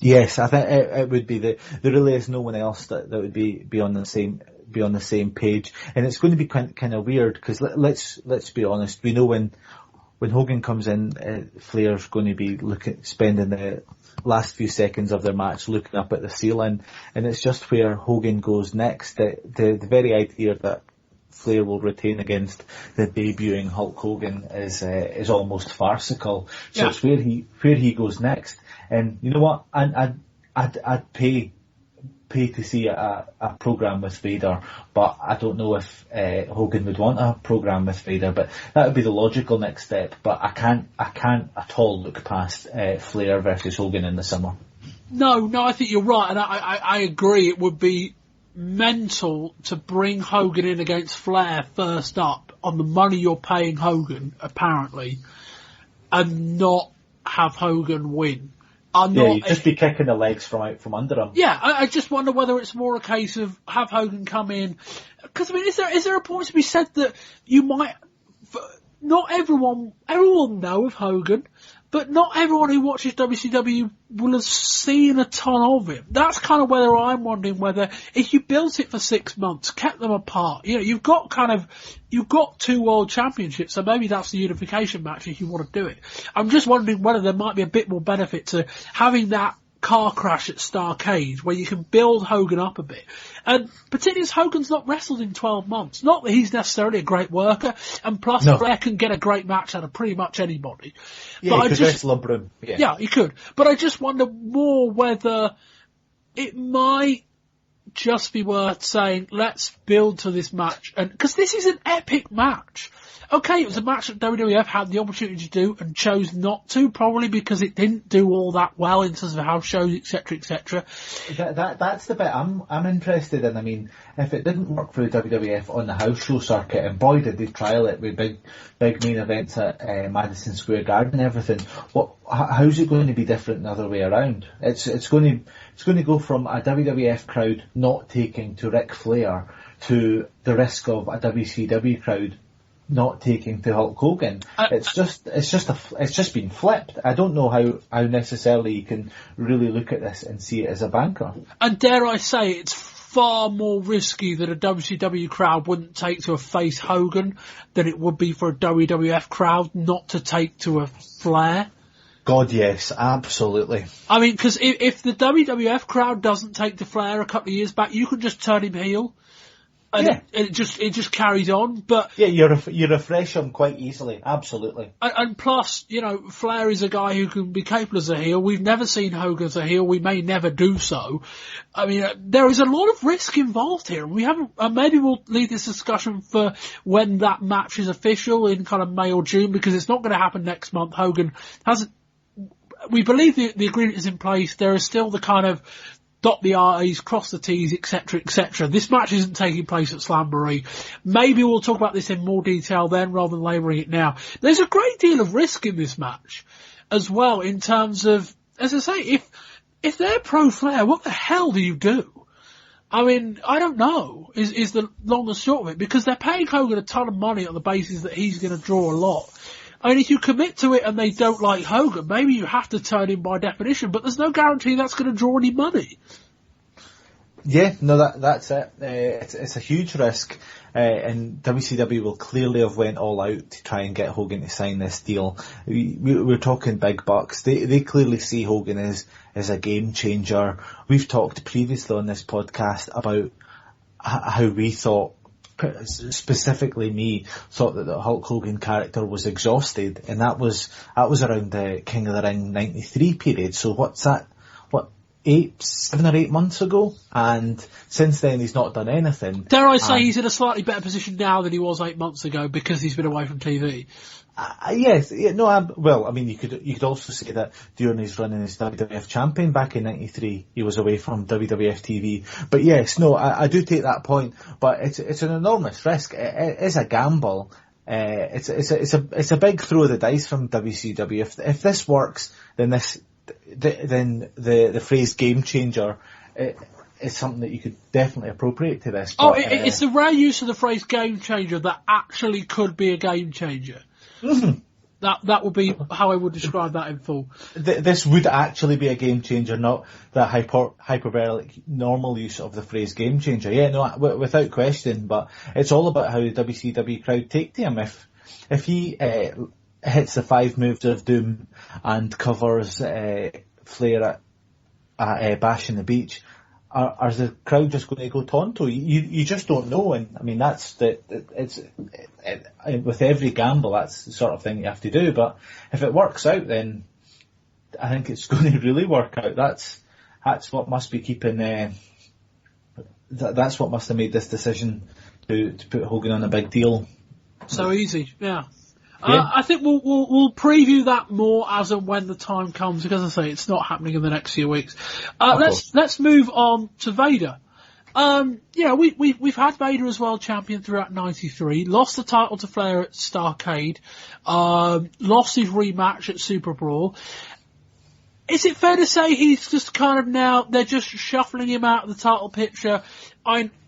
Yes, I think it would be. There really is no one else that would be on the same page. And it's going to be kind of weird, because let's be honest, we know when Hogan comes in, Flair's going to be spending the last few seconds of their match looking up at the ceiling, and it's just where Hogan goes next. The very idea that Flair will retain against the debuting Hulk Hogan is almost farcical. So it's where he goes next. And you know what? I'd pay pay to see a program with Vader, but I don't know if Hogan would want a program with Vader. But that would be the logical next step. But I can't at all look past Flair versus Hogan in the summer. No, I think you're right, and I agree. It would be mental to bring Hogan in against Flair first up on the money you're paying Hogan, apparently, and not have Hogan win. You'd just be kicking the legs out from under him. Yeah, I just wonder whether it's more a case of have Hogan come in, because I mean, is there a point to be said that you might, not everyone know of Hogan, but not everyone who watches WCW will have seen a ton of him. That's kind of whether I'm wondering whether if you built it for 6 months, kept them apart, you've got 2 world championships, so maybe that's the unification match if you want to do it. I'm just wondering whether there might be a bit more benefit to having that car crash at Starrcade where you can build Hogan up a bit. And particularly as Hogan's not wrestled in 12 months. Not that he's necessarily a great worker, and plus Flair can get a great match out of pretty much anybody. Yeah, but he could wrestle a broom. Yeah, he could. But I just wonder more whether it might just be worth saying, let's build to this match. And because this is an epic match. Okay, it was a match that WWF had the opportunity to do and chose not to, probably because it didn't do all that well in terms of house shows, etc., etc. That's the bit I'm interested in. I mean, if it didn't work for the WWF on the house show circuit, and boy did they trial it with big main events at Madison Square Garden and everything, how's it going to be different the other way around? It's going to go from a WWF crowd not taking to Ric Flair to the risk of a WCW crowd not taking to Hulk Hogan. It's just been flipped. I don't know how necessarily you can really look at this and see it as a banker. And dare I say, it's far more risky that a WCW crowd wouldn't take to a face Hogan than it would be for a WWF crowd not to take to a Flair. God, yes, absolutely. I mean, because if the WWF crowd doesn't take to Flair a couple of years back, you can just turn him heel. And it just carries on, but you refresh him quite easily, absolutely. And plus, Flair is a guy who can be capable as a heel. We've never seen Hogan as a heel. We may never do so. I mean, there is a lot of risk involved here. We haven't. Maybe we'll leave this discussion for when that match is official in kind of May or June, because it's not going to happen next month. Hogan hasn't. We believe the agreement is in place. There is still the kind of dot the I's, cross the T's, etc., etc. This match isn't taking place at Slamboree. Maybe we'll talk about this in more detail then, rather than labouring it now. There's a great deal of risk in this match as well, in terms of, as I say, if they're pro-Flair, what the hell do you do? I mean, I don't know, is the long and short of it, because they're paying Hogan a ton of money on the basis that he's going to draw a lot. I mean, if you commit to it and they don't like Hogan, maybe you have to turn him by definition, but there's no guarantee that's going to draw any money. Yeah, no, that's it. It's a huge risk, and WCW will clearly have went all out to try and get Hogan to sign this deal. We're talking big bucks. They clearly see Hogan as a game changer. We've talked previously on this podcast about how we thought, specifically me, thought that the Hulk Hogan character was exhausted, and that was around the King of the Ring 93 period. So what's that? 7 or 8 months ago, and since then he's not done anything. Dare I say he's in a slightly better position now than he was 8 months ago because he's been away from TV. Yes, well, I mean, you could also say that during his run as WWF champion back in '93, he was away from WWF TV. But yes, no, I do take that point. But it's an enormous risk. It is a gamble. It's a big throw of the dice from WCW. If this works, then the phrase game changer is something that you could definitely appropriate to this. But, it's the rare use of the phrase game changer that actually could be a game changer. Mm-hmm. That would be how I would describe that in full. This would actually be a game changer, not the hyperbolic normal use of the phrase game changer. Yeah, no, without question, but it's all about how the WCW crowd take to him. If he hits the 5 moves of doom and covers Flair at Bash in the Beach, are the crowd just going to go tonto? You just don't know, and I mean that's with every gamble, that's the sort of thing you have to do. But if it works out, then I think it's going to really work out. That's what must be keeping that's what must have made this decision to put Hogan on a big deal. So easy, yeah. I think we'll preview that more as and when the time comes, because as I say, it's not happening in the next few weeks. Let's move on to Vader. We've had Vader as world champion throughout '93, lost the title to Flair at Starrcade, lost his rematch at Super Brawl. Is it fair to say he's just kind of now, they're just shuffling him out of the title picture?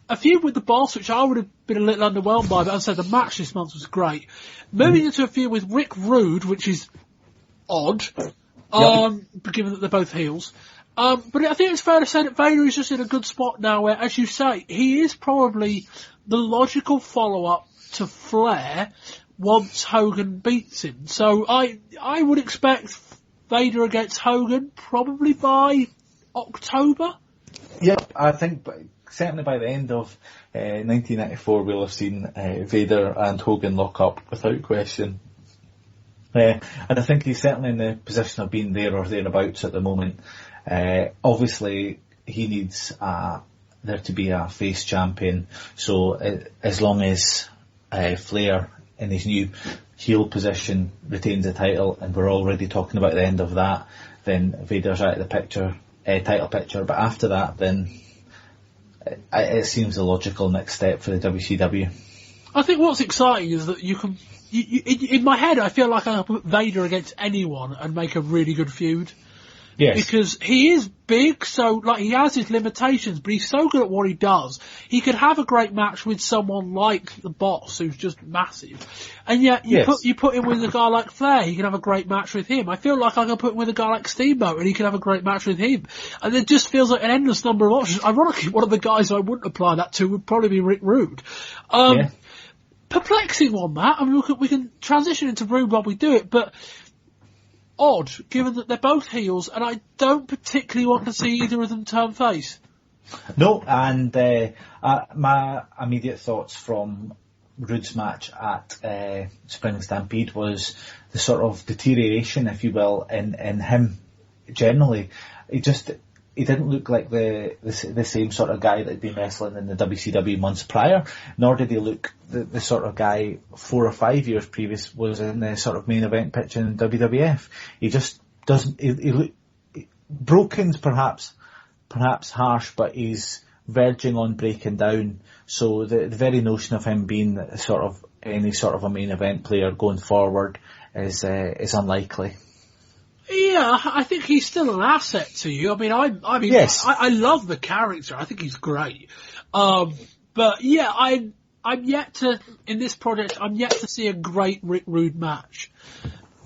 A feud with the Boss, which I would have been a little underwhelmed by, but as I said, the match this month was great. Moving into a feud with Rick Rude, which is odd, given that they're both heels. But I think it's fair to say that Vader is just in a good spot now where, as you say, he is probably the logical follow-up to Flair once Hogan beats him. So I would expect Vader against Hogan probably by October. Yep, I think certainly by the end of 1994 we'll have seen Vader and Hogan lock up without question. And I think he's certainly in the position of being there or thereabouts at the moment. Obviously, he needs there to be a face champion. So as long as Flair in his new heel position retains the title, and we're already talking about the end of that, then Vader's out of the picture, title picture. But after that, then it seems the logical next step for the WCW. I think what's exciting is that you can. In my head, I feel like I can put Vader against anyone and make a really good feud. Yes. Because he is big, so he has his limitations, but he's so good at what he does. He could have a great match with someone like the Boss, who's just massive. And yet you put him with a guy like Flair, he can have a great match with him. I feel like I can put him with a guy like Steamboat and he can have a great match with him. And it just feels like an endless number of options. Ironically, one of the guys I wouldn't apply that to would probably be Rick Rude. Perplexing on that. I mean, we can transition into Rude while we do it, but odd, given that they're both heels, and I don't particularly want to see either of them turn face. No, and my immediate thoughts from Rude's match at Spring Stampede was the sort of deterioration, if you will, in him generally. He didn't look like the same sort of guy that had been wrestling in the WCW months prior, nor did he look the sort of guy 4 or 5 years previous was in the sort of main event pitch in WWF. He just doesn't, he broken's perhaps harsh, but he's verging on breaking down. So the very notion of him being sort of any sort of a main event player going forward is unlikely. Yeah, I think he's still an asset to you. I mean, yes. I love the character. I think he's great. But yeah, I'm yet to, in this project, I'm yet to see a great Rick Rude match.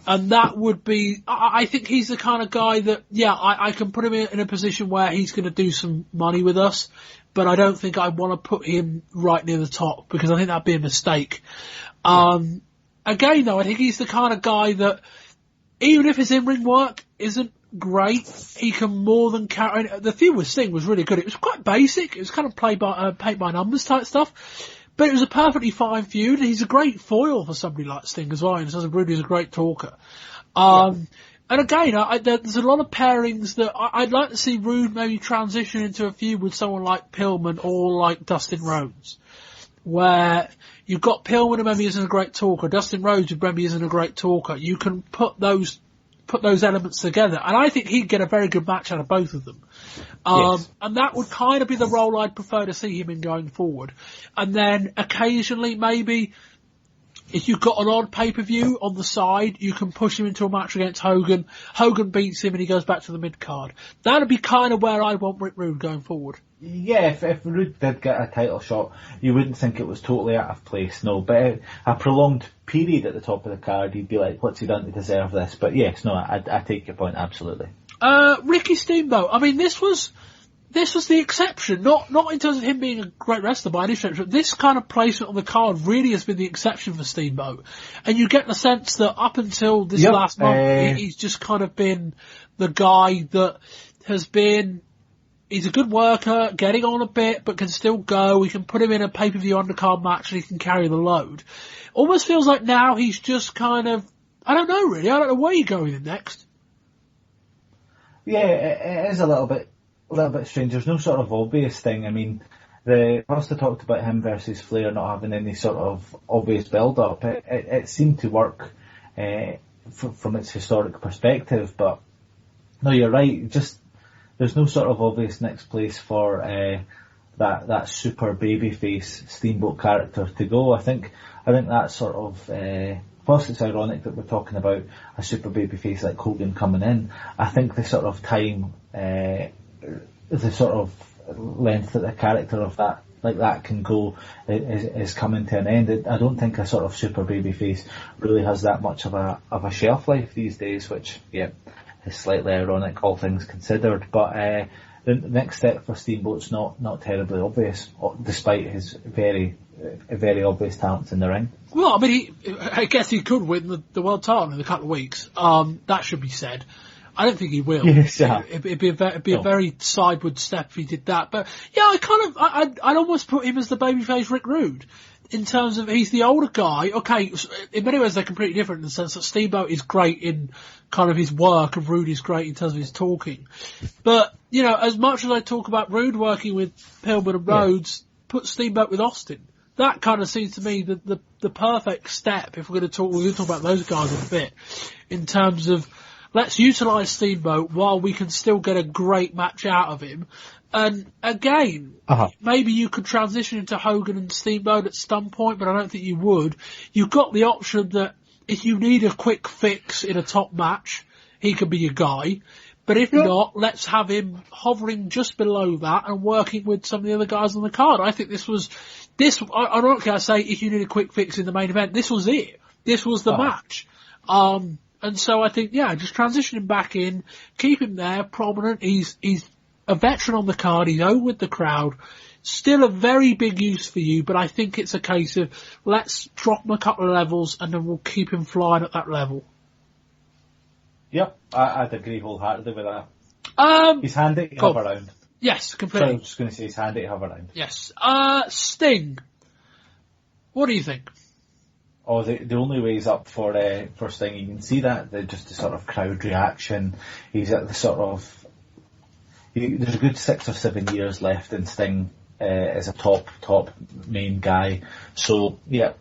And that would be, I think he's the kind of guy that, I can put him in a position where he's going to do some money with us, but I don't think I want to put him right near the top, because I think that'd be a mistake. Again though, I think he's the kind of guy that, even if his in-ring work isn't great, he can more than carry. The feud with Sting was really good. It was quite basic. It was kind of paint by numbers type stuff. But it was a perfectly fine feud. And he's a great foil for somebody like Sting as well. And as a Rude, he's a great talker. And again, there's a lot of pairings that I'd like to see Rude maybe transition into a feud with someone like Pillman or like Dustin Rhodes, where you've got Pillman who maybe isn't a great talker, Dustin Rhodes who maybe isn't a great talker. You can put those elements together, and I think he'd get a very good match out of both of them. Yes. And that would kind of be the role I'd prefer to see him in going forward. And then occasionally, maybe, if you've got an odd pay-per-view on the side, you can push him into a match against Hogan. Hogan beats him and he goes back to the mid-card. That'd be kind of where I want Rick Rude going forward. Yeah, if Rude did get a title shot, you wouldn't think it was totally out of place, no. But a prolonged period at the top of the card, you'd be like, what's he done to deserve this? But yes, no, I take your point, absolutely. Ricky Steamboat, I mean, this was the exception, not in terms of him being a great wrestler by any stretch, but this kind of placement on the card really has been the exception for Steamboat. And you get the sense that up until this last month, he's just kind of been the guy that has been, he's a good worker, getting on a bit, but can still go. We can put him in a pay-per-view undercard match and he can carry the load. Almost feels like now he's just kind of, I don't know really, I don't know where you're going in next. Yeah, it is a little bit strange. There's no sort of obvious thing. I mean, the first I talked about him versus Flair not having any sort of obvious build-up. It seemed to work from its historic perspective, but no, you're right. Just there's no sort of obvious next place for that super babyface Steamboat character to go. I think that's sort of first it's ironic that we're talking about a super babyface like Hogan coming in. I think the sort of time, the sort of length that the character of that can go is coming to an end. I don't think a sort of super babyface really has that much of a shelf life these days, which is slightly ironic, all things considered. But the next step for Steamboat's not terribly obvious, despite his very obvious talents in the ring. Well, I mean, I guess he could win the world title in a couple of weeks. That should be said. I don't think he will. Yes, yeah. It'd be a very sideward step if he did that. But yeah, I'd almost put him as the babyface Rick Rude. In terms of, he's the older guy. Okay, in many ways they're completely different in the sense that Steamboat is great in kind of his work and Rude is great in terms of his talking. But, as much as I talk about Rude working with Pillman and Rhodes, put Steamboat with Austin. That kind of seems to me the perfect step if we're going to talk about those guys in a bit. In terms of, let's utilise Steamboat while we can still get a great match out of him. And again, maybe you could transition into Hogan and Steamboat at some point, but I don't think you would. You've got the option that if you need a quick fix in a top match, he could be your guy. But if not, let's have him hovering just below that and working with some of the other guys on the card. I think this, ironically I say, if you need a quick fix in the main event, this was it. This was the match. And so I think, just transition him back in, keep him there, prominent. He's a veteran on the card, he's over with the crowd, still a very big use for you, but I think it's a case of let's drop him a couple of levels and then we'll keep him flying at that level. Yep, I'd agree wholeheartedly with that. He's handy to have around. Yes, completely. So I'm just going to say he's handy to have around. Yes. Sting. What do you think? Oh, the only way he's up for Sting, you can see that, just the sort of crowd reaction. He's at the sort of, there's a good 6 or 7 years left in Sting as a top main guy. So the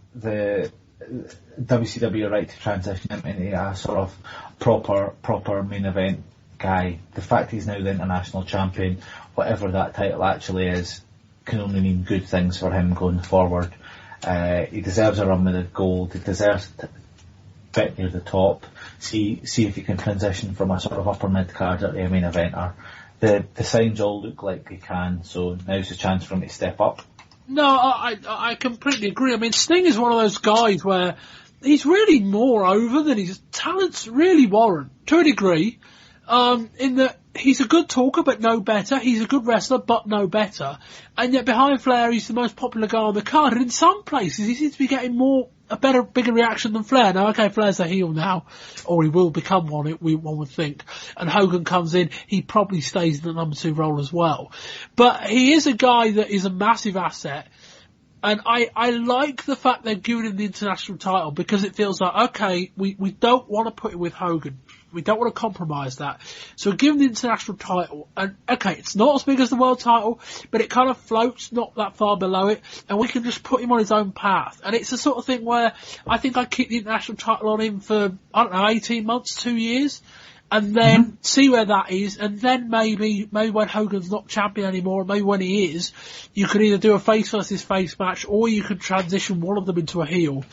WCW are right to transition him into a sort of proper main event guy. The fact he's now the international champion, whatever that title actually is, can only mean good things for him going forward. He deserves a run with the gold. He deserves to fit near the top. See if he can transition from a sort of upper mid card to a main eventer. The signs all look like they can, so now's the chance for him to step up. No, I completely agree. I mean, Sting is one of those guys where he's really more over than his talents really warrant, to a degree, in that he's a good talker but no better, he's a good wrestler but no better, and yet behind Flair he's the most popular guy on the card, and in some places he seems to be getting bigger reaction than Flair. Now, okay, Flair's a heel now, or he will become one would think. And Hogan comes in, he probably stays in the number 2 role as well. But he is a guy that is a massive asset. And I like the fact they've given him the international title because it feels like, okay, we don't want to put it with Hogan. We don't want to compromise that. So give him the international title. And okay, it's not as big as the world title, but it kind of floats not that far below it. And we can just put him on his own path. And it's the sort of thing where I think I'd keep the international title on him for, 18 months, 2 years. And then see where that is, and then maybe when Hogan's not champion anymore, maybe when he is, you could either do a face versus face match, or you could transition one of them into a heel,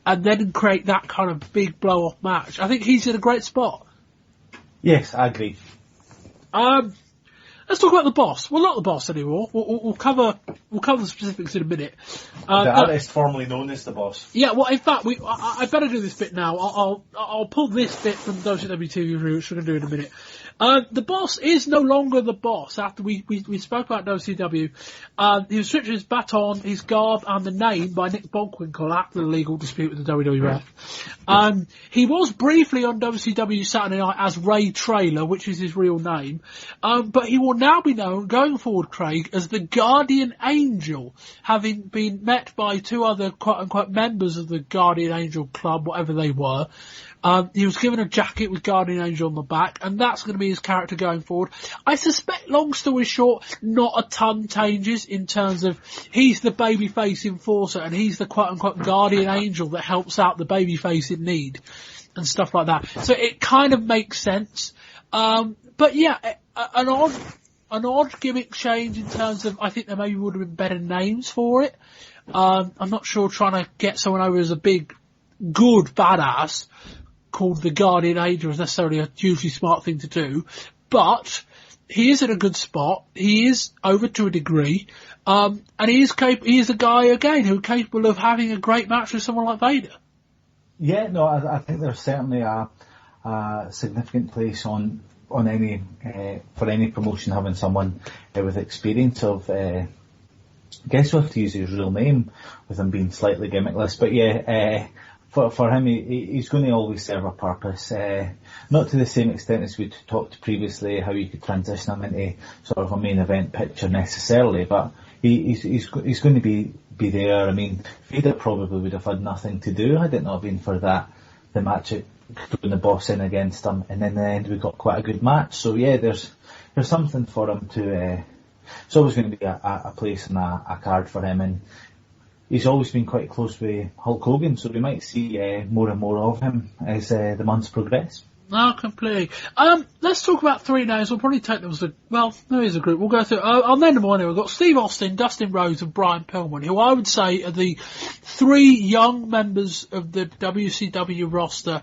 and then create that kind of big blow off match. I think he's in a great spot. Yes, I agree. Let's talk about the Boss. Well, not the Boss anymore. We'll cover the specifics in a minute. The artist formerly known as the Boss. Yeah, well, in fact, I better do this bit now. I'll pull this bit from WCW TV review, which we're going to do in a minute. The Boss is no longer the Boss after we spoke about WCW. He was stripped of his baton, his garb, and the name by Nick Bockwinkel after the legal dispute with the WWF. He was briefly on WCW Saturday Night as Ray Traylor, which is his real name. But he will now be known, going forward, Craig, as the Guardian Angel, having been met by 2 other quote-unquote members of the Guardian Angel Club, whatever they were, He was given a jacket with Guardian Angel on the back, and that's going to be his character going forward. I suspect, long story short, not a ton changes in terms of he's the babyface enforcer and he's the quote-unquote Guardian Angel that helps out the babyface in need and stuff like that. So it kind of makes sense. But yeah, an odd gimmick change in terms of, I think there maybe would have been better names for it. I'm not sure trying to get someone over as a big, good badass called the Guardian Angel is necessarily a hugely smart thing to do, but he is in a good spot. He is over to a degree, and he is a guy again who's capable of having a great match with someone like Vader. Yeah, no, I think there's certainly a significant place on any for any promotion having someone with experience of. I guess we'll have to use his real name with him being slightly gimmickless, but yeah. For him, he's going to always serve a purpose. Not to the same extent as we talked previously, how you could transition him into sort of a main event picture necessarily, but he's going to be there. I mean, Vader probably would have had nothing to do had it not been for the match at throwing the boss in against him, and in the end we got quite a good match. So yeah, there's something for him to. It's always going to be a place and a card for him, and he's always been quite close with Hulk Hogan, so we might see more and more of him as the months progress. No, completely. Let's talk about three names. We'll probably take them as there is a group. We'll go through. I'll name them on here. We've got Steve Austin, Dustin Rhodes, and Brian Pillman, who I would say are the three young members of the WCW roster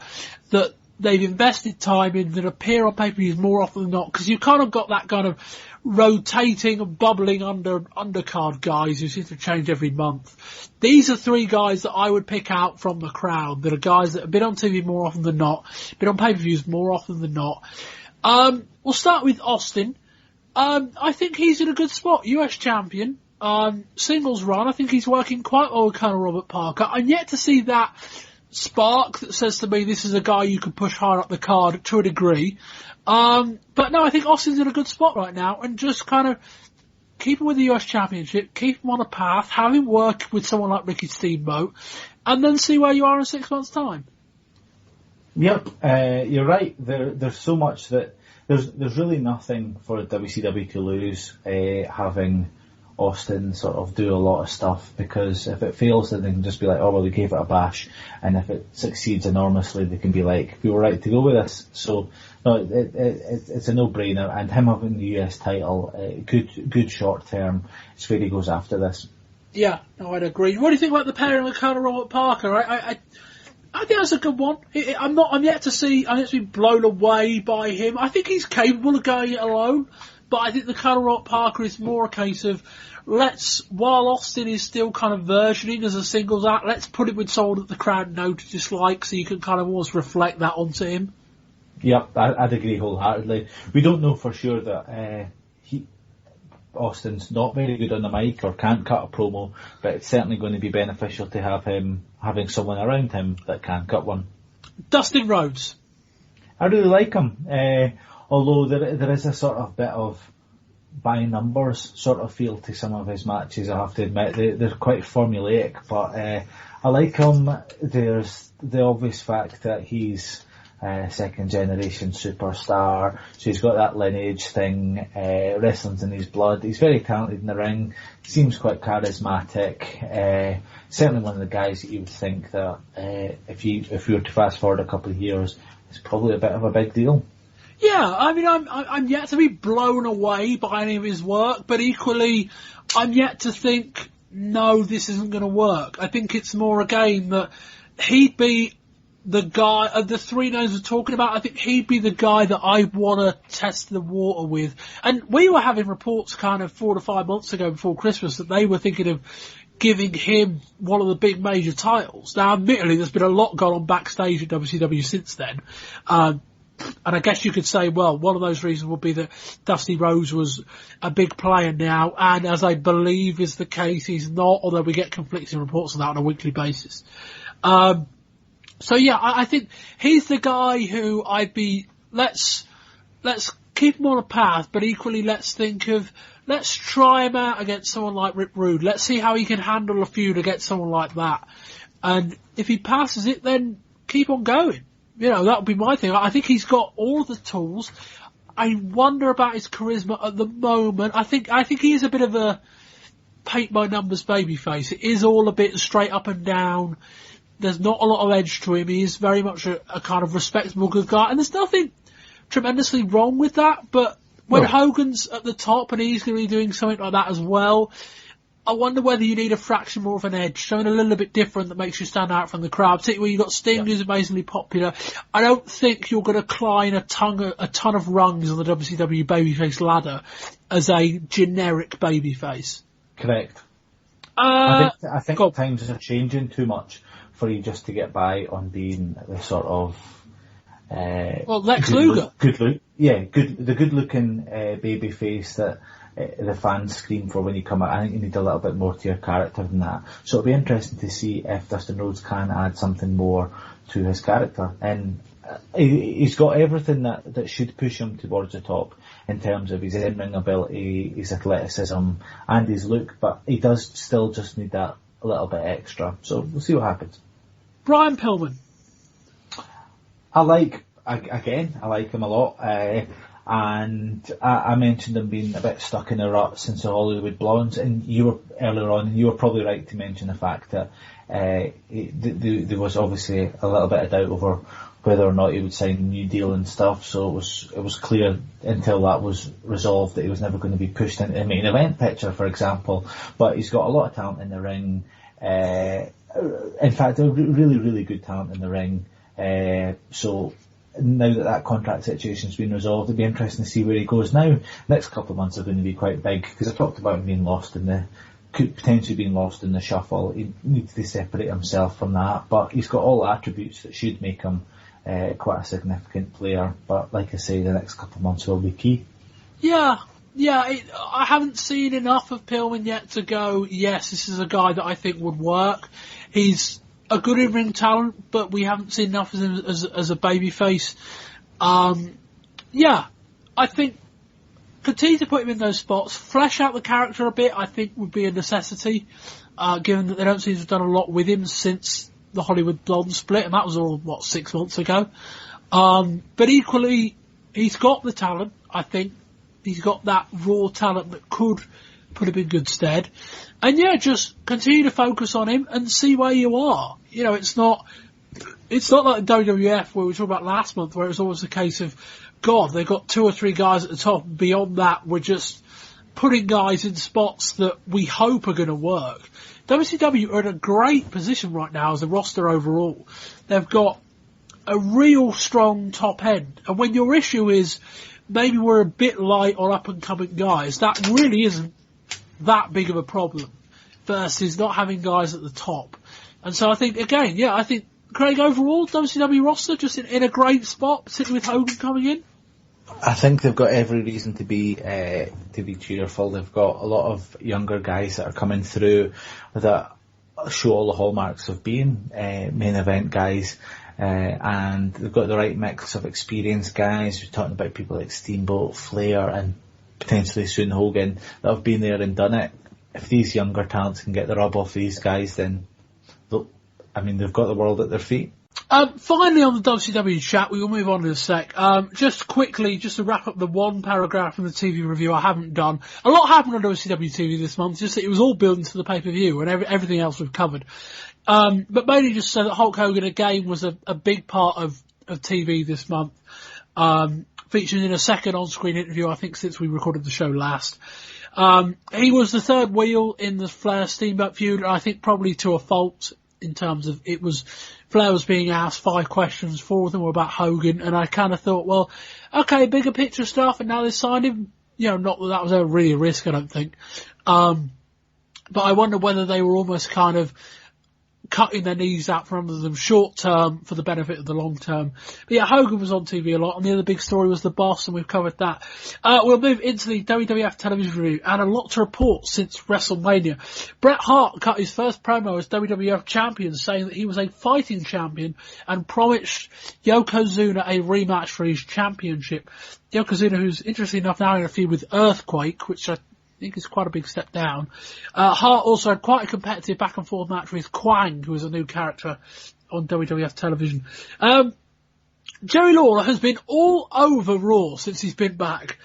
that they've invested time in, that appear on pay-per-views more often than not, because you've kind of got that kind of rotating and bubbling undercard guys who seem to change every month. These are three guys that I would pick out from the crowd, that are guys that have been on TV more often than not, been on pay-per-views more often than not. We'll start with Austin. I think he's in a good spot. US champion, singles run. I think he's working quite well with Colonel Robert Parker. I'm yet to see that spark that says to me this is a guy you can push higher up the card to a degree. But no, I think Austin's in a good spot right now, and just kind of keep him with the US Championship, keep him on a path, have him work with someone like Ricky Steamboat, and then see where you are in 6 months' time. Yep, you're right. There's so much that there's really nothing for WCW to lose having Austin sort of do a lot of stuff, because if it fails then they can just be like, oh well, we gave it a bash, and if it succeeds enormously they can be like, we were right to go with this. So no, it's a no-brainer, and him having the US title, good short term, it's where he goes after this. Yeah, no, I'd agree. What do you think about the pairing with Colonel Robert Parker? I think that's a good one. I'm yet to be blown away by him. I think he's capable of going it alone. But I think the Colonel Robert Parker is more a case of, while Austin is still kind of versioning as a singles act, let's put it with someone that the crowd know to dislike, so you can kind of almost reflect that onto him. Yep, I'd agree wholeheartedly. We don't know for sure that Austin's not very good on the mic or can't cut a promo, but it's certainly going to be beneficial to have him having someone around him that can cut one. Dustin Rhodes. I really like him. Although there is a sort of bit of by numbers sort of feel to some of his matches, I have to admit. They're quite formulaic, but I like him. There's the obvious fact that he's second generation superstar, so he's got that lineage thing, wrestling's in his blood. He's very talented in the ring, seems quite charismatic, certainly one of the guys that you would think that if we were to fast forward a couple of years, it's probably a bit of a big deal. Yeah, I mean, I'm yet to be blown away by any of his work, but equally, I'm yet to think, no, this isn't going to work. I think it's more a game that he'd be the guy, of the three names we're talking about, I think he'd be the guy that I want to test the water with. And we were having reports kind of 4 to 5 months ago before Christmas that they were thinking of giving him one of the big major titles. Now, admittedly, there's been a lot gone on backstage at WCW since then. And I guess you could say, well, one of those reasons would be that Dusty Rhodes was a big player now, and as I believe is the case, he's not, although we get conflicting reports on that on a weekly basis. So yeah, I think he's the guy who I'd be, let's keep him on a path, but equally let's try him out against someone like Rick Rude. Let's see how he can handle a feud against someone like that. And if he passes it, then keep on going. that would be my thing. I think he's got all the tools. I wonder about his charisma at the moment. I think he is a bit of a paint by numbers babyface. It is all a bit straight up and down. There's not a lot of edge to him. He is very much a kind of respectable good guy, and there's nothing tremendously wrong with that. But when Hogan's at the top and he's going to be doing something like that as well, I wonder whether you need a fraction more of an edge, something a little bit different that makes you stand out from the crowd, particularly when you've got Sting who's amazingly popular. I don't think you're going to climb a ton of rungs on the WCW babyface ladder as a generic babyface. Correct. I think times are changing too much for you just to get by on being the sort of Lex Luger. The good-looking babyface that the fans scream for when you come out. I think you need a little bit more to your character than that. So it'll be interesting to see if Dustin Rhodes can add something more to his character. And he's got everything that should push him towards the top in terms of his in-ring ability, his athleticism, and his look. But he does still just need that a little bit extra. So we'll see what happens. Brian Pillman. I like him a lot. And I mentioned him being a bit stuck in a rut since the Hollywood Blondes, and you were probably right to mention the fact that there was obviously a little bit of doubt over whether or not he would sign a new deal and stuff. So it was clear until that was resolved that he was never going to be pushed into the main event picture, for example. But he's got a lot of talent in the ring. In fact, a really, really good talent in the ring. So now that contract situation's been resolved, it'll be interesting to see where he goes now. Next couple of months are going to be quite big, because I talked about him potentially being lost in the shuffle. He needs to separate himself from that, but he's got all the attributes that should make him quite a significant player. But like I say, the next couple of months will be key. I haven't seen enough of Pillman yet to go, yes, this is a guy that I think would work. He's a good in-ring talent, but we haven't seen enough of him as a babyface. I think continue to put him in those spots, flesh out the character a bit, I think would be a necessity, given that they don't seem to have done a lot with him since the Hollywood Blonde split, and that was all, 6 months ago. But equally, he's got the talent, I think. He's got that raw talent that could put him in good stead. And just continue to focus on him and see where you are. It's not like WWF where we talked about last month, where it was always a case of, God, they've got 2 or 3 guys at the top. Beyond that, we're just putting guys in spots that we hope are going to work. WCW are in a great position right now as a roster overall. They've got a real strong top end. And when your issue is maybe we're a bit light on up-and-coming guys, that really isn't that big of a problem versus not having guys at the top. And so I think, again, I think, Craig, overall, WCW roster just in a great spot, particularly with Hogan coming in. I think they've got every reason to be cheerful. They've got a lot of younger guys that are coming through that show all the hallmarks of being main event guys. And they've got the right mix of experienced guys. We're talking about people like Steamboat, Flair, and potentially soon Hogan, that have been there and done it. If these younger talents can get the rub off these guys, then they've got the world at their feet. Finally, on the WCW chat, we will move on in a sec. Just quickly, just to wrap up the one paragraph from the TV review I haven't done. A lot happened on WCW TV this month, just that it was all building to the pay-per-view and everything else we've covered. But mainly just so that Hulk Hogan again was a big part of TV this month. Featured in a second on-screen interview, I think, since we recorded the show last. He was the third wheel in the Flair Steamboat feud, I think probably to a fault in terms of Flair was being asked 5 questions, 4 of them were about Hogan, and I kind of thought, well, okay, bigger picture stuff, and now they signed him. Not that was ever really a risk, I don't think. But I wonder whether they were almost kind of cutting their knees out from under them short term for the benefit of the long term. But Hogan was on TV a lot, and the other big story was The Boss, and we've covered that. We'll move into the WWF television review, and a lot to report since WrestleMania. Bret Hart cut his first promo as WWF champion, saying that he was a fighting champion and promised Yokozuna a rematch for his championship. Yokozuna, who's interesting enough now in a feud with Earthquake, which I think it's quite a big step down. Hart also had quite a competitive back and forth match with Quang, who is a new character on WWF television. Jerry Lawler has been all over Raw since he's been back.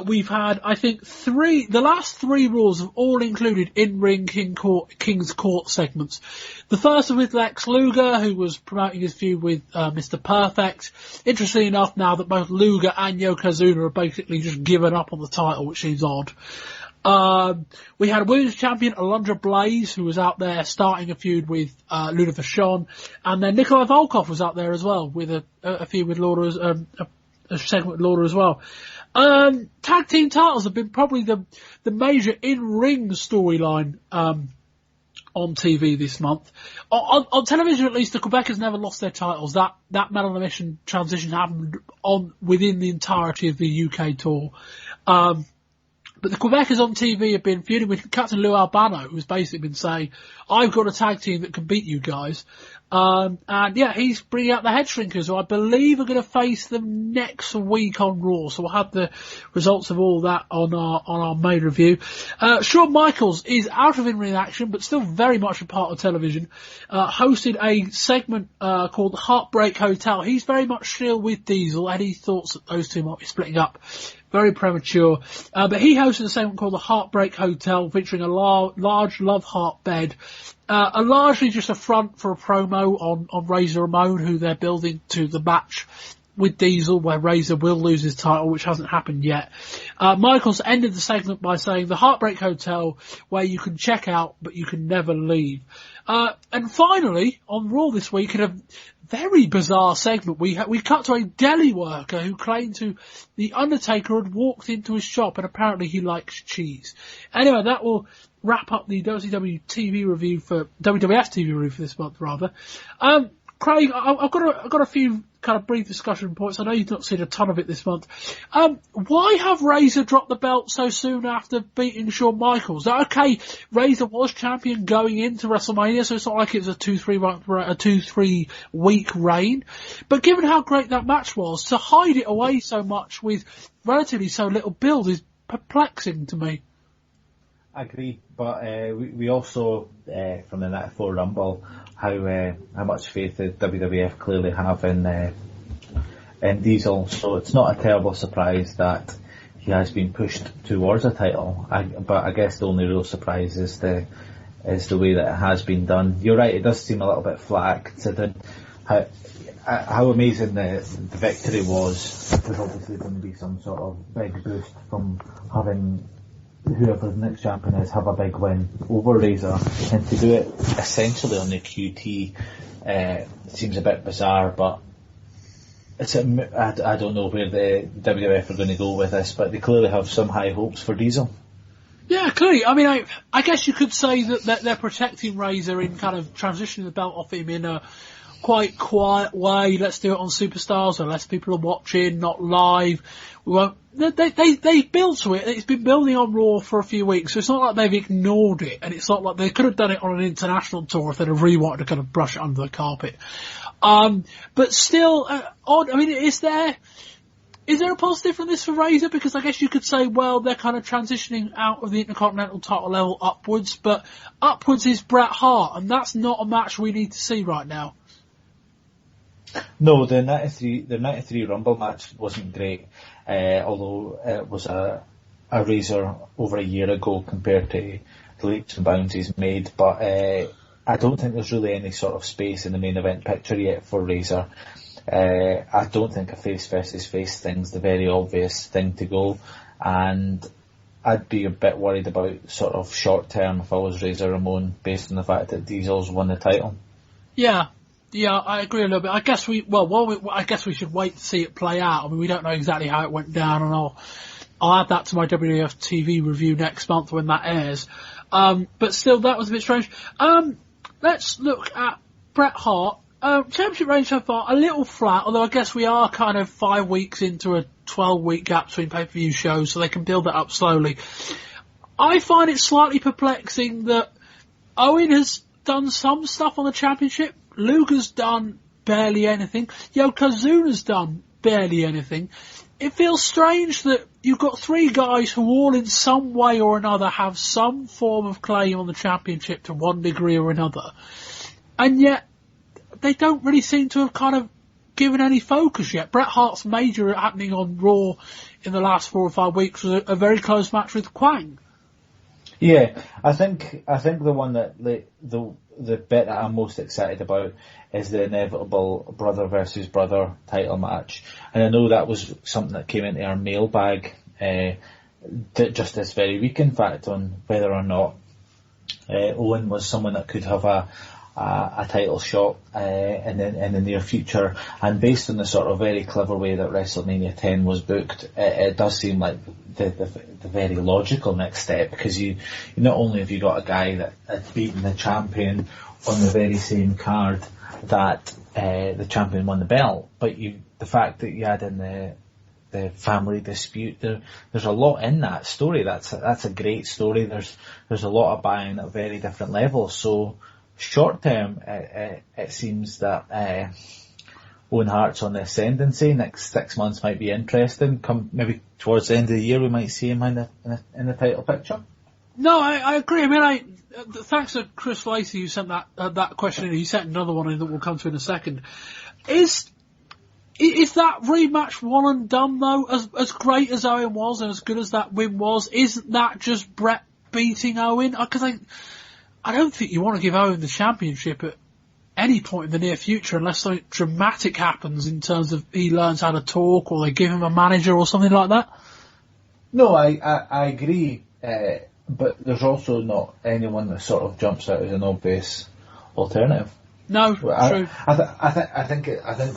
We've had, I think, the last 3 Raws have all included in-ring King's Court segments. The first was with Lex Luger, who was promoting his feud with Mr. Perfect. Interestingly enough, now that both Luger and Yokozuna have basically just given up on the title, which seems odd. We had a women's champion, Alundra Blaze, who was out there starting a feud with Luna Vachon, and then Nikolai Volkov was out there as well with a feud with Lawler, a segment with Lawler as well. Tag team titles have been probably the major in-ring storyline on TV this month. On television, at least, the Quebecers never lost their titles. That Man on a Mission transition happened within the entirety of the UK tour. But the Quebecers on TV have been feuding with Captain Lou Albano, who's basically been saying, I've got a tag team that can beat you guys. And yeah, he's bringing out the Head Shrinkers, who I believe are going to face them next week on Raw. So we'll have the results of all that on our main review. Shawn Michaels is out of in-ring action, but still very much a part of television. Hosted a segment called the Heartbreak Hotel. He's very much still with Diesel, and he thought that those two might be splitting up. Very premature. But he hosted a segment called the Heartbreak Hotel, featuring a large love heart bed. And largely just a front for a promo on Razor Ramon, who they're building to the match with Diesel, where Razor will lose his title, which hasn't happened yet. Michaels ended the segment by saying, the Heartbreak Hotel, where you can check out, but you can never leave. And finally, on Raw this week, in a very bizarre segment, we cut to a deli worker who claimed the Undertaker had walked into his shop, and apparently he likes cheese. Anyway, that will wrap up the WCW TV review for WWF TV review for this month, rather. Craig, I've got a few kind of brief discussion points. I know you've not seen a ton of it this month. Why have Razor dropped the belt so soon after beating Shawn Michaels? Now, okay, Razor was champion going into WrestleMania, so it's not like it was a 2-3 week reign. But given how great that match was, to hide it away so much with relatively so little build is perplexing to me. I agree, but we also, from the Night 4 Rumble, how much faith the WWF clearly have in Diesel, so it's not a terrible surprise that he has been pushed towards a title. But I guess the only real surprise is the way that it has been done. You're right, it does seem a little bit flat, considering how amazing the victory was. There's obviously going to be some sort of big boost from having whoever the next champion is have a big win over Razor, and to do it essentially on the QT seems a bit bizarre, but I don't know where the WWF are going to go with this, but they clearly have some high hopes for Diesel. Yeah, clearly. I mean, I guess you could say that they're protecting Razor in kind of transitioning the belt off him in a quite quiet way. Let's do it on Superstars, where less people are watching, not live. We won't. They built to it. It's been building on Raw for a few weeks, so it's not like they've ignored it, and it's not like they could have done it on an international tour if they'd have really wanted to kind of brush it under the carpet. But still, odd. I mean, is there a positive from this for Razor? Because I guess you could say, well, they're kind of transitioning out of the Intercontinental title level upwards, but upwards is Bret Hart, and that's not a match we need to see right now. No, the 93 Rumble match wasn't great, although it was a Razor over a year ago compared to the leaps and bounds he's made. But I don't think there's really any sort of space in the main event picture yet for Razor. I don't think a face versus face thing's the very obvious thing to go, and I'd be a bit worried about sort of short term if I was Razor Ramon, based on the fact that Diesel's won the title. Yeah, I agree a little bit. I guess we should wait to see it play out. I mean, we don't know exactly how it went down, and I'll add that to my WWF TV review next month when that airs. But still, that was a bit strange. Let's look at Bret Hart. Championship reign so far, a little flat, although I guess we are kind of 5 weeks into a 12-week gap between pay-per-view shows, so they can build that up slowly. I find it slightly perplexing that Owen has done some stuff on the championship. Luger's done barely anything. Yokozuna's done barely anything. It feels strange that you've got 3 guys who all in some way or another have some form of claim on the championship to one degree or another. And yet, they don't really seem to have kind of given any focus yet. Bret Hart's major happening on Raw in the last 4 or 5 weeks was a very close match with Quang. Yeah, I think the one that the bit that I'm most excited about is the inevitable brother versus brother title match, and I know that was something that came into our mailbag just this very week, in fact, on whether or not Owen was someone that could have a title shot in the near future. And based on the sort of very clever way that WrestleMania 10 was booked, it does seem like the very logical next step, because you not only have you got a guy that had beaten the champion on the very same card that the champion won the belt, but the fact that you add in the family dispute, there's a lot in that story. That's a great story. There's a lot of buying at very different levels. So short term, it seems that Owen Hart's on the ascendancy. Next 6 months might be interesting. Come maybe towards the end of the year, we might see him in the title picture. No, I agree. I mean, thanks to Chris Lacey who sent that question in. He sent another one in that we'll come to in a second. Is that rematch one and done though? As great as Owen was and as good as that win was, isn't that just Bret beating Owen? Because I don't think you want to give Owen the championship at any point in the near future unless something dramatic happens in terms of he learns how to talk or they give him a manager or something like that. No, I agree. But there's also not anyone that sort of jumps out as an obvious alternative. No, true. I think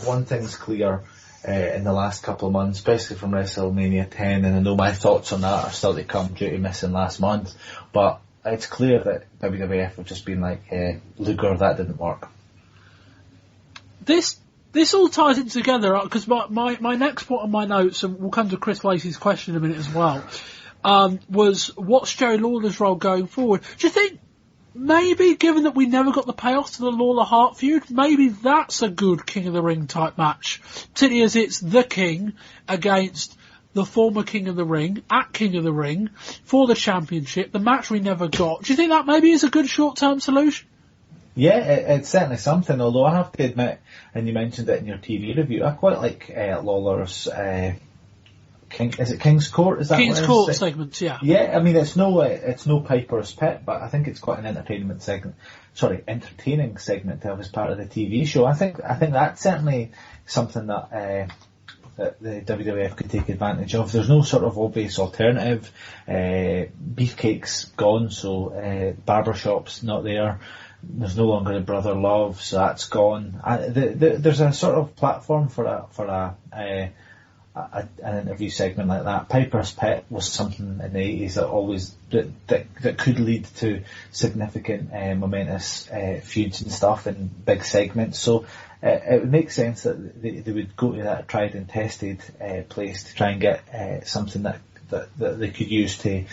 one thing's clear in the last couple of months, especially from WrestleMania 10, and I know my thoughts on that are still to come due to missing last month, but it's clear that WWF have just been like, Luger, that didn't work. This all ties it together, because my next point on my notes, and we'll come to Chris Lacey's question in a minute as well, was what's Jerry Lawler's role going forward? Do you think maybe, given that we never got the payoff to the Lawler-Hart feud, maybe that's a good King of the Ring type match, particularly as it's the King against the former King of the Ring at King of the Ring for the championship, the match we never got. Do you think that maybe is a good short-term solution? Yeah, it's certainly something, although I have to admit, and you mentioned it in your TV review, I quite like Lawler's is it King's Court? Is that King's Court segments? Yeah. Yeah, I mean it's no Piper's Pit, but I think it's quite an entertaining segment to have as part of the TV show. I think that's certainly something that the WWF could take advantage of. There's no sort of obvious alternative. Beefcake's gone, so Barbershop's not there. There's no longer the Brother Love, so that's gone. There's a sort of platform for an interview segment like that. Piper's Pit was something in the 80s that always that could lead to significant momentous feuds and stuff and big segments. So it would make sense that they would go to that tried and tested place to try and get something that they could use to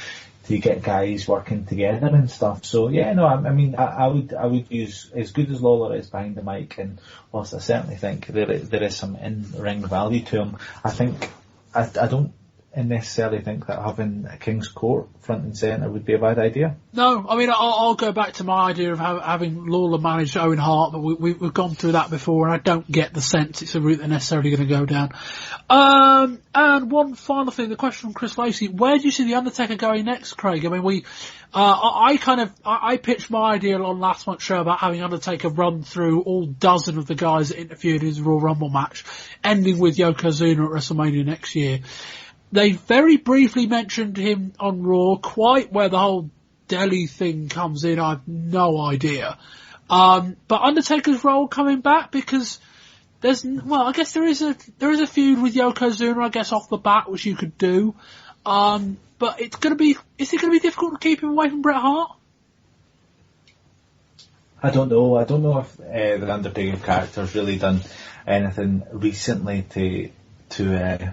get guys working together and stuff. So yeah, no, I mean, I would use, as good as Lawler is behind the mic, and whilst I certainly think there is some in-ring value to him, I don't necessarily think that having a King's Court front and centre would be a bad idea. No, I mean, I'll go back to my idea of having Lawler manage Owen Hart, but we've gone through that before, and I don't get the sense it's a route they're necessarily going to go down. And one final thing, the question from Chris Lacey: where do you see the Undertaker going next, Craig? I mean, I pitched my idea on last month's show about having Undertaker run through all dozen of the guys that interfered in his Royal Rumble match, ending with Yokozuna at WrestleMania next year. They very briefly mentioned him on Raw. Quite where the whole Delhi thing comes in, I have no idea. But Undertaker's role coming back, because I guess there is a feud with Yokozuna, I guess, off the bat, which you could do. But is it going to be difficult to keep him away from Bret Hart? I don't know. I don't know if the Undertaker character's really done anything recently to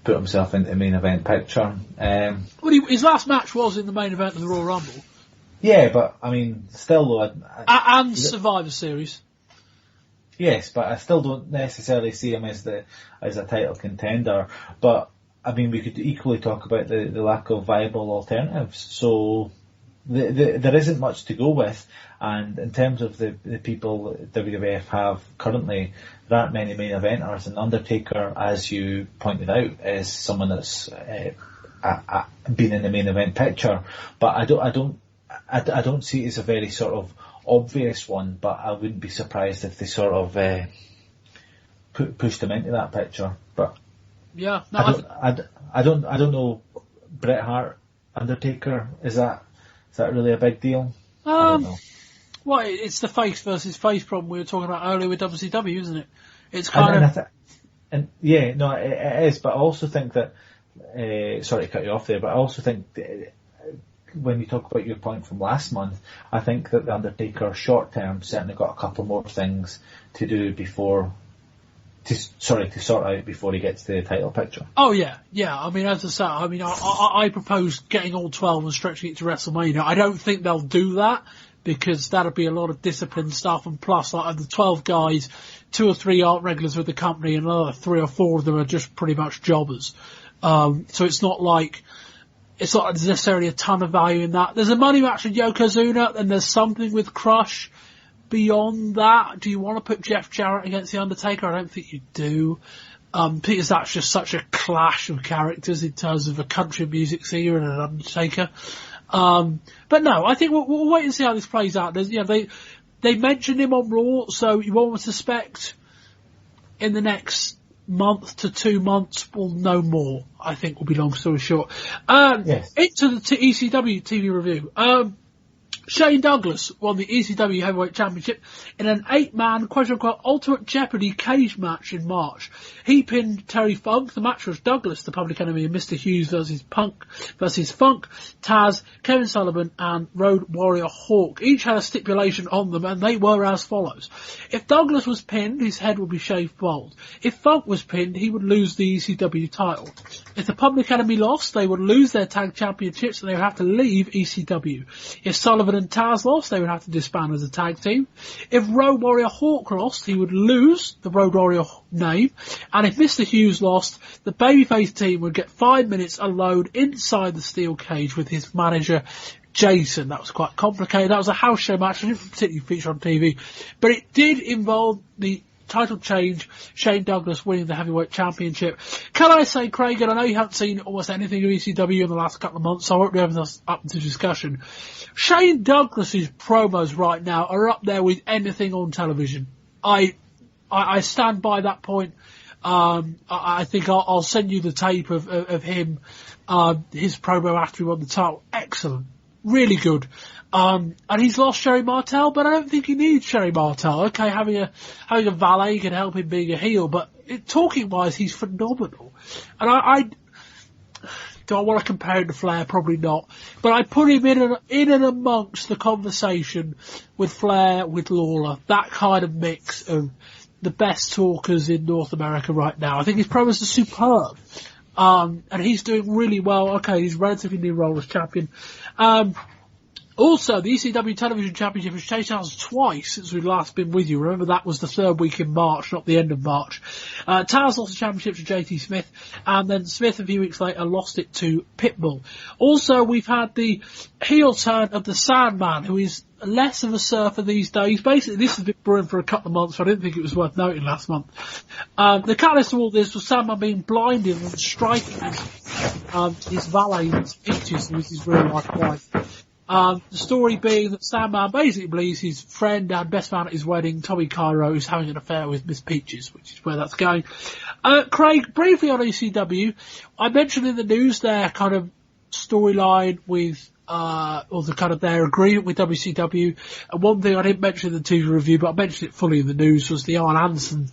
put himself into the main event picture. His last match was in the main event of the Royal Rumble. Yeah, but I mean, still though, and Survivor Series. Yes, but I still don't necessarily see him as a title contender. But I mean, we could equally talk about the lack of viable alternatives. So there isn't much to go with, and in terms of the people WWF have currently, there aren't many main eventers, and Undertaker, as you pointed out, is someone that's been in the main event picture, but I don't see it as a very sort of obvious one, but I wouldn't be surprised if they sort of pushed him into that picture. But yeah, no, I don't know. Bret Hart, Undertaker, is that really a big deal? I don't know. Well, it's the face versus face problem we were talking about earlier with WCW, isn't it? It's kind of... it is, but I also think that, sorry to cut you off there, but I also think that when you talk about your point from last month, I think that the Undertaker short term certainly got a couple more things to do to sort out before he gets to the title picture. Oh yeah. I mean, as I say, I propose getting all 12 and stretching it to WrestleMania. I don't think they'll do that, because that'd be a lot of discipline stuff, and plus, like, of the 12 guys, 2 or 3 aren't regulars with the company, and another 3 or 4 of them are just pretty much jobbers. So it's not like there's necessarily a ton of value in that. There's a money match with Yokozuna, and there's something with Crush. Beyond that, do you want to put Jeff Jarrett against The Undertaker? I don't think you do. Because that's just such a clash of characters in terms of a country music singer and an Undertaker. But no, I think we'll wait and see how this plays out. They mentioned him on Raw, so you won't suspect in the next month to 2 months we'll know more, I think, will be long story short. Yes. Into the ECW TV review. Shane Douglas won the ECW Heavyweight Championship in an 8-man quote-unquote Ultimate Jeopardy cage match in March. He pinned Terry Funk. The match was Douglas, the Public Enemy, and Mr. Hughes versus Funk, Taz, Kevin Sullivan, and Road Warrior Hawk. Each had a stipulation on them, and they were as follows. If Douglas was pinned, his head would be shaved bald. If Funk was pinned, he would lose the ECW title. If the Public Enemy lost, they would lose their tag championships and they would have to leave ECW. If Sullivan and Taz lost, they would have to disband as a tag team. If Road Warrior Hawk lost, he would lose the Road Warrior name. And if Mr. Hughes lost, the babyface team would get 5 minutes alone inside the steel cage with his manager, Jason. That was quite complicated. That was a house show match. It didn't particularly feature on TV. But it did involve the title change, Shane Douglas winning the heavyweight championship. Can I say, Craig, and I know you haven't seen almost anything of ECW in the last couple of months, so I won't be having this up to discussion. Shane Douglas's promos right now are up there with anything on television. I stand by that point. I think I'll send you the tape of him, his promo after he won the title. Excellent. Really good. And he's lost Sherry Martel, but I don't think he needs Sherry Martel. Okay, having a valet can help him being a heel, but talking wise, he's phenomenal. And do I want to compare him to Flair? Probably not. But I put him in and amongst the conversation with Flair, with Lawler, that kind of mix of the best talkers in North America right now. I think his promos are superb. And he's doing really well. Okay, he's relatively new role as champion. Also, the ECW Television Championship has changed hands twice since we've last been with you. Remember, that was the 3rd week in March, not the end of March. Taz lost the championship to JT Smith, and then Smith a few weeks later lost it to Pitbull. Also, we've had the heel turn of the Sandman, who is less of a surfer these days. Basically, this has been brewing for a couple of months, so I didn't think it was worth noting last month. The catalyst of all this was Sandman being blinded and striking his valet in his pictures with his real life wife. The story being that Sandman basically believes his friend and best man at his wedding, Tommy Cairo, is having an affair with Miss Peaches, which is where that's going. Craig, briefly on ECW, I mentioned in the news their kind of storyline with, or the kind of their agreement with WCW. And one thing I didn't mention in the TV review, but I mentioned it fully in the news, was the Arn Anderson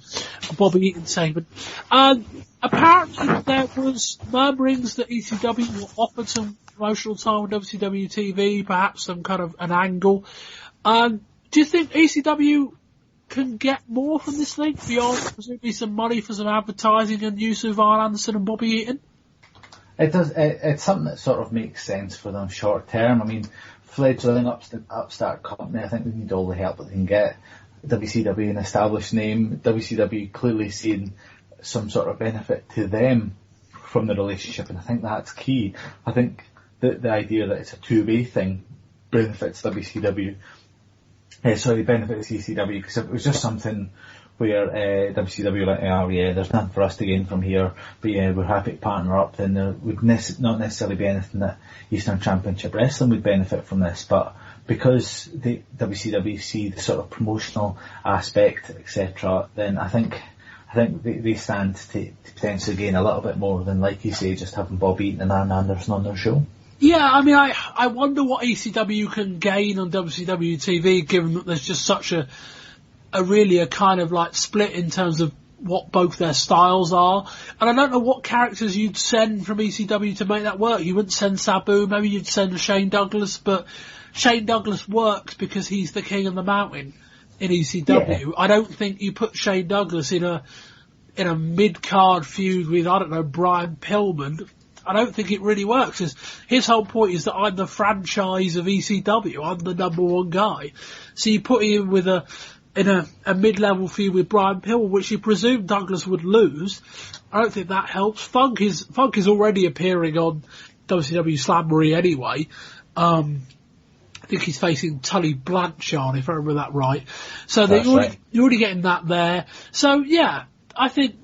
Bobby Eaton segment. Apparently there was murmurings that ECW were offered some promotional time with WCW TV, perhaps some kind of an angle. Do you think ECW can get more from this thing beyond presumably some money for some advertising and use of Arn Anderson and Bobby Eaton? It does. It's something that sort of makes sense for them short term. I mean, fledgling upstart company, I think they need all the help that they can get. WCW, an established name, WCW clearly seeing some sort of benefit to them from the relationship, and I think that's key. I think the idea that it's a two-way thing benefits WCW. Benefits ECW, because it was just something where WCW like, oh yeah, there's nothing for us to gain from here, but yeah, we're happy to partner up, then there would not necessarily be anything that Eastern Championship Wrestling would benefit from this, but because the WCW see the sort of promotional aspect, etc., then I think they stand to potentially gain a little bit more than, like you say, just having Bob Eaton and Arn Anderson on their show. Yeah, I mean, I wonder what ECW can gain on WCW TV, given that there's just such a kind of like split in terms of what both their styles are. And I don't know what characters you'd send from ECW to make that work. You wouldn't send Sabu, maybe you'd send Shane Douglas, but Shane Douglas works because he's the king of the mountain in ECW. Yeah. I don't think you put Shane Douglas in a mid-card feud with, I don't know, Brian Pillman. I don't think it really works. His whole point is that I'm the franchise of ECW. I'm the number one guy. So you put him in a mid-level feud with Brian Pillman, which you presume Douglas would lose. I don't think that helps. Funk is already appearing on WCW Slamboree anyway. I think he's facing Tully Blanchard, if I remember that right. So you're already getting that there. So yeah, I think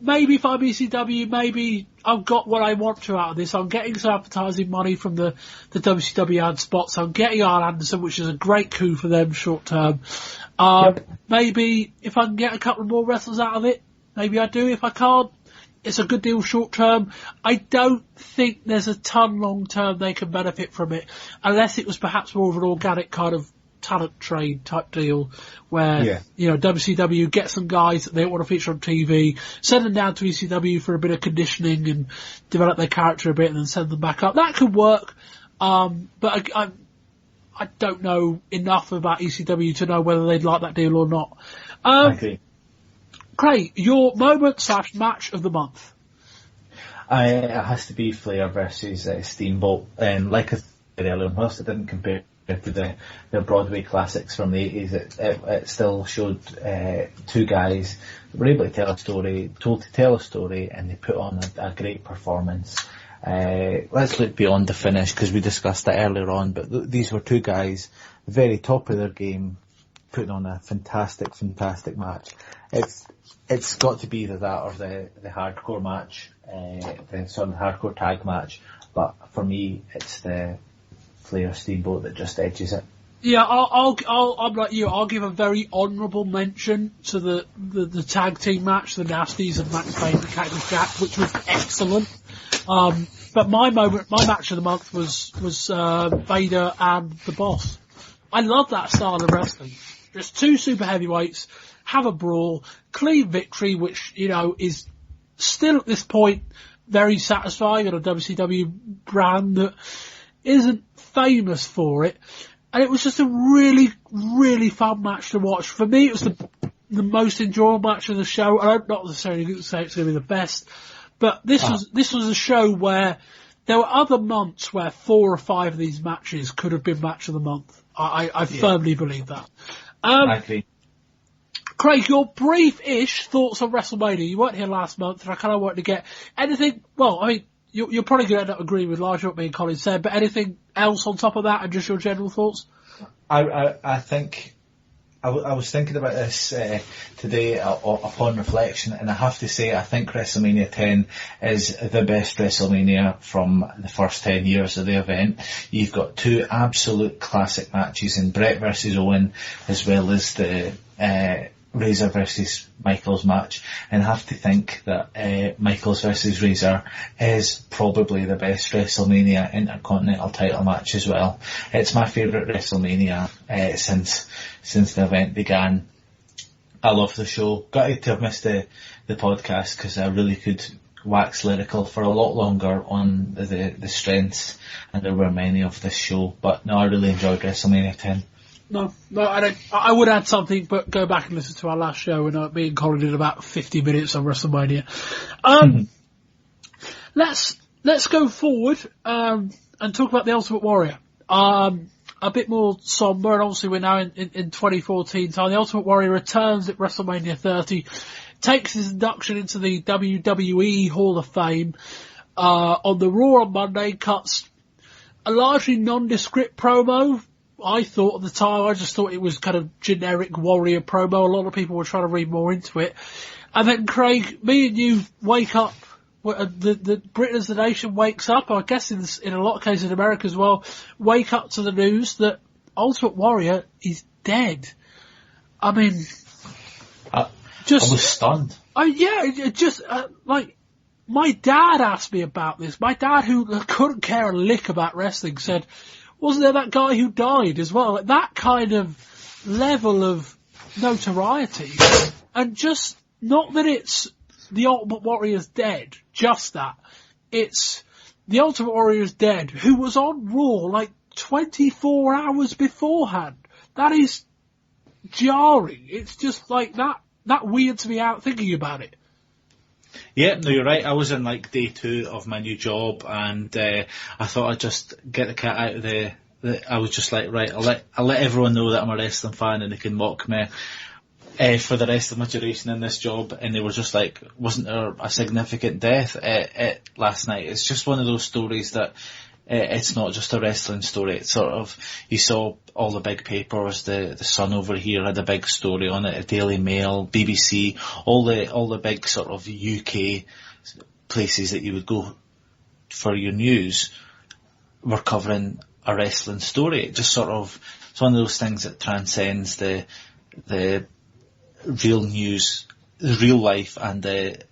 maybe if I'm ECW, maybe I've got what I want to out of this. I'm getting some advertising money from the WCW ad spots. I'm getting Arn Anderson, which is a great coup for them short term. Maybe if I can get a couple more wrestlers out of it, maybe I do. If I can't, it's a good deal short term. I don't think there's a ton long term they can benefit from it, unless it was perhaps more of an organic kind of talent trade type deal where, WCW get some guys that they don't want to feature on TV, send them down to ECW for a bit of conditioning and develop their character a bit and then send them back up. That could work. But I don't know enough about ECW to know whether they'd like that deal or not. Okay. Craig, your moment/match of the month. It has to be Flair versus Steamboat. Like I said earlier, whilst it didn't compare to their Broadway classics from the 80s, it still showed two guys that were able to tell a story, and they put on a great performance. Let's look beyond the finish, because we discussed that earlier on, but these were two guys, very top of their game, putting on a fantastic match. It's got to be either that or the hardcore match, the sort of hardcore tag match, but for me, it's the Flair Steamboat that just edges it. Yeah, I'm like you. I'll give a very honourable mention to the tag team match, the Nasties of Maxx Payne and Cactus Jack, which was excellent. But my match of the month was Vader and The Boss. I love that style of wrestling. Just two super heavyweights, have a brawl, clean victory, which, is still at this point very satisfying on a WCW brand that isn't famous for it. And it was just a really, really fun match to watch. For me, it was the most enjoyable match of the show. I don't not necessarily say it's going to be the best, but this was a show where there were other months where 4 or 5 of these matches could have been match of the month. I firmly believe that. I agree. Craig, your brief-ish thoughts on WrestleMania. You weren't here last month, and I kind of wanted to get anything. Well, I mean, you're probably going to end up agreeing with largely what me and Colin said, but anything else on top of that, and just your general thoughts? I think I was thinking about this today upon reflection, and I have to say I think WrestleMania 10 is the best WrestleMania from the first 10 years of the event. You've got two absolute classic matches in Brett versus Owen, as well as the Razor versus Michaels match, and I have to think that Michaels versus Razor is probably the best WrestleMania Intercontinental Title match as well. It's my favourite WrestleMania since the event began. I love the show. Gutted to have missed the podcast, because I really could wax lyrical for a lot longer on the strengths, and there were many of this show. But no, I really enjoyed WrestleMania 10. No, I don't. I would add something, but go back and listen to our last show, and me and Colin did about 50 minutes on WrestleMania. Let's go forward and talk about the Ultimate Warrior. A bit more somber, and obviously we're now in 2014 time. The Ultimate Warrior returns at WrestleMania 30, takes his induction into the WWE Hall of Fame on the Raw on Monday, cuts a largely nondescript promo. I thought at the time, I just thought it was kind of generic Warrior promo. A lot of people were trying to read more into it. And then, Craig, me and you wake up, the Britain as the nation wakes up, I guess in a lot of cases in America as well, wake up to the news that Ultimate Warrior is dead. I mean, I was stunned. My dad asked me about this. My dad, who couldn't care a lick about wrestling, said, wasn't there that guy who died as well? Like, that kind of level of notoriety. And just, not that it's the Ultimate Warrior's dead, just that. It's the Ultimate Warrior's dead, who was on Raw like 24 hours beforehand. That is jarring. It's just like that weirds me out thinking about it. Yeah, no, you're right. I was in like day 2 of my new job, and I thought I'd just get the cat out of the I was just like, right, I'll let everyone know that I'm a wrestling fan and they can mock me for the rest of my duration in this job. And they were just like, wasn't there a significant death last night? It's just one of those stories that it's not just a wrestling story. It's sort of, you saw all the big papers, the Sun over here had a big story on it, a Daily Mail, BBC, all the big sort of UK places that you would go for your news were covering a wrestling story. It just sort of, it's one of those things that transcends the real news, the real life, and the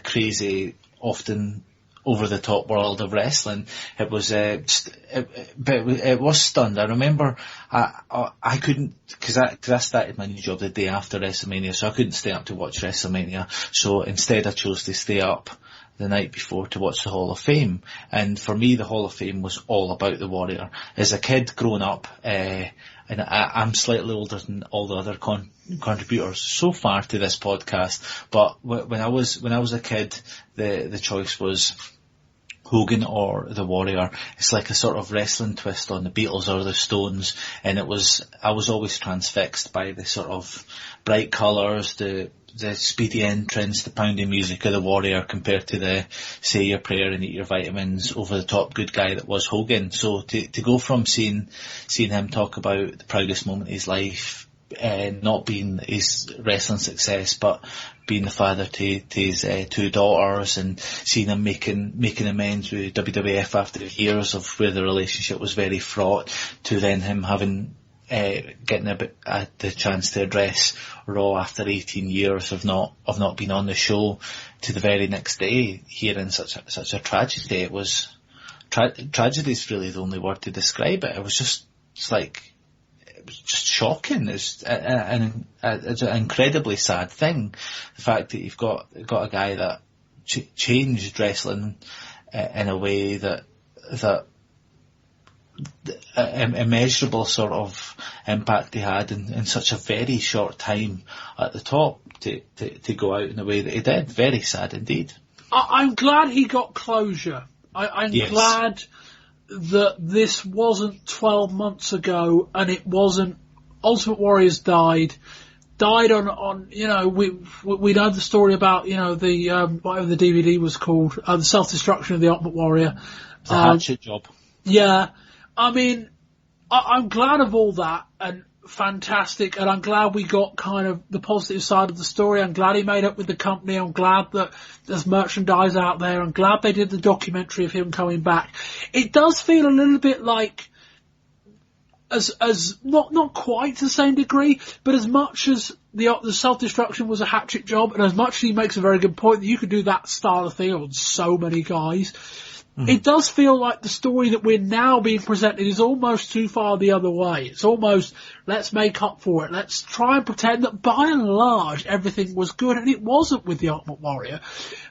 crazy, often over the top world of wrestling. It was it was stunned. I remember I couldn't, because I started my new job the day after WrestleMania, so I couldn't stay up to watch WrestleMania. So instead, I chose to stay up the night before to watch the Hall of Fame. And for me, the Hall of Fame was all about the Warrior. As a kid growing up, and I'm slightly older than all the other contributors so far to this podcast, but when I was a kid, the choice was Hogan or the Warrior. It's like a sort of wrestling twist on the Beatles or the Stones, and I was always transfixed by the sort of bright colours, the speedy entrance, the pounding music of the Warrior compared to the say your prayer and eat your vitamins over the top good guy that was Hogan. So to go from seeing him talk about the proudest moment of his life, not being his wrestling success, but being the father to his 2 daughters, and seeing him making amends with WWF after years of where the relationship was very fraught, to then him having getting the chance to address Raw after 18 years of not being on the show, to the very next day hearing such a tragedy. It was tragedy is really the only word to describe it. It was just shocking. It's an incredibly sad thing. The fact that you've got a guy that changed wrestling in a way that immeasurable sort of impact he had in such a very short time at the top, to go out in the way that he did. Very sad indeed. I'm glad he got closure. I'm Yes. glad that this wasn't 12 months ago, and it wasn't Ultimate Warrior's died on we know the story about, the whatever the DVD was called, the self-destruction of the Ultimate Warrior. It's a hatchet job. Yeah, I mean, I'm glad of all that, and fantastic, and I'm glad we got kind of the positive side of the story. I'm glad he made up with the company. I'm glad that there's merchandise out there. I'm glad they did the documentary of him coming back. It does feel a little bit like, as not quite to the same degree, but as much as the self-destruction was a hatchet job, and as much as he makes a very good point that you could do that style of thing on so many guys, it does feel like the story that we're now being presented is almost too far the other way. It's almost, let's make up for it. Let's try and pretend that by and large everything was good, and it wasn't with the Ultimate Warrior.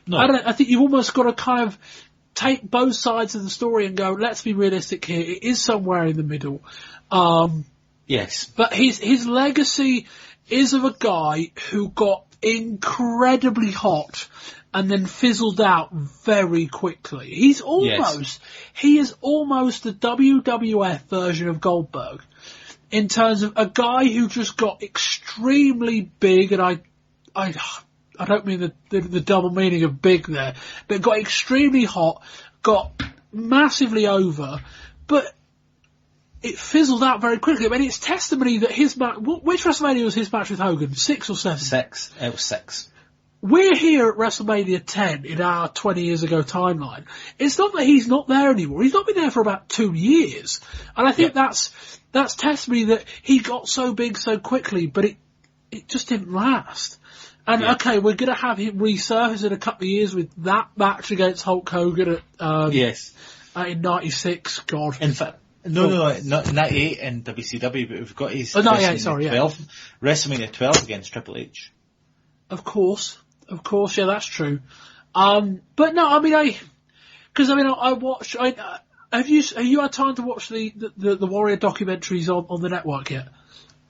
No. I think you've almost got to kind of take both sides of the story and go, let's be realistic here. It is somewhere in the middle. Yes. But his legacy is of a guy who got incredibly hot and then fizzled out very quickly. He is almost the WWF version of Goldberg, in terms of a guy who just got extremely big, and I don't mean the double meaning of big there, but got extremely hot, got massively over, but it fizzled out very quickly. I mean, it's testimony that his match... Which WrestleMania was his match with Hogan? 6 or 7? 6. It was 6. We're here at WrestleMania 10 in our 20 years ago timeline. It's not that he's not there anymore. He's not been there for about 2 years. And I think that's testimony that he got so big so quickly, but it just didn't last. And okay, we're going to have him resurface in a couple of years with that match against Hulk Hogan at, in 96. God. In fact, no, not 98 in WCW, but we've got his 98, WrestleMania 12 against Triple H. Of course, yeah, that's true. But no, I mean, I watched. Have you had time to watch the Warrior documentaries on the network yet?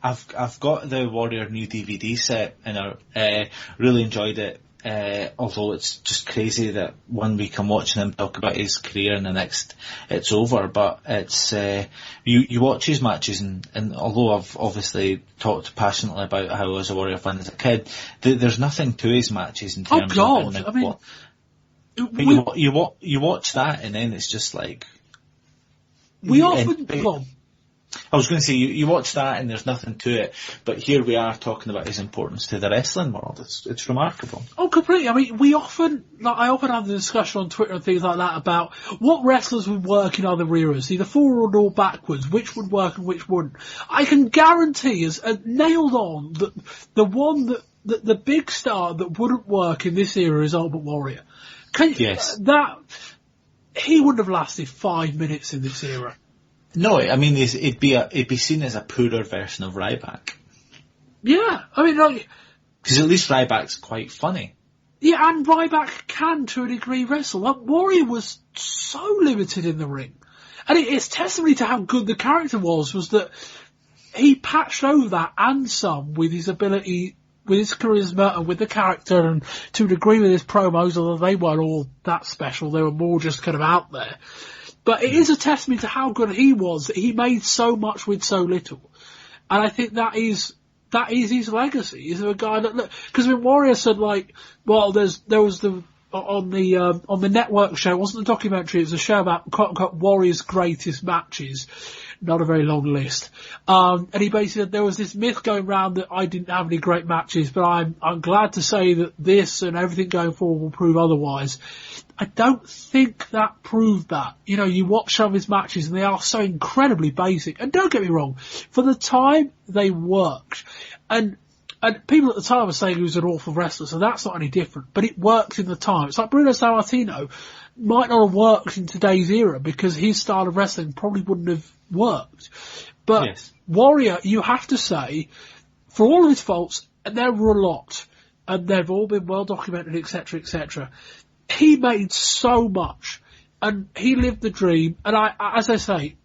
I've got the Warrior new DVD set, and I really enjoyed it. Although it's just crazy that 1 week I'm watching him talk about his career and the next it's over. But it's you watch his matches, and although I've obviously talked passionately about how I was a Warrior fan as a kid, there's nothing to his matches in terms of. I mean, you watch that, and then it's just like I was going to say, you watch that and there's nothing to it, but here we are talking about his importance to the wrestling world. It's remarkable. Oh, completely. I mean, I often have the discussion on Twitter and things like that about what wrestlers would work in other eras, either forward or backwards, which would work and which wouldn't. I can guarantee, as nailed on, that the one that the big star that wouldn't work in this era is Ultimate Warrior. Yes. He wouldn't have lasted 5 minutes in this era. No, I mean, it'd be seen as a poorer version of Ryback. Yeah, I mean, because at least Ryback's quite funny. Yeah, and Ryback can, to a degree, wrestle. Like, Warrior was so limited in the ring. And it's testimony to how good the character was that he patched over that and some with his ability, with his charisma and with the character, and to a degree with his promos, although they weren't all that special. They were more just kind of out there. But it is a testament to how good he was, that he made so much with so little. And I think that is his legacy. Is a guy that, look, because when Warrior said, like, well, there was on the network show, it wasn't a documentary, it was a show about quote unquote Warrior's greatest matches. Not a very long list. And he basically said there was this myth going around that I didn't have any great matches, but I'm glad to say that this and everything going forward will prove otherwise. I don't think that proved that. You know, you watch some of his matches and they are so incredibly basic. And don't get me wrong, for the time they worked. And people at the time were saying he was an awful wrestler, so that's not any different. But it worked in the time. It's like Bruno Sammartino might not have worked in today's era because his style of wrestling probably wouldn't have worked. But yes. Warrior, you have to say, for all of his faults, and there were a lot, and they've all been well documented, etc., etc., he made so much, and he lived the dream. And as I say,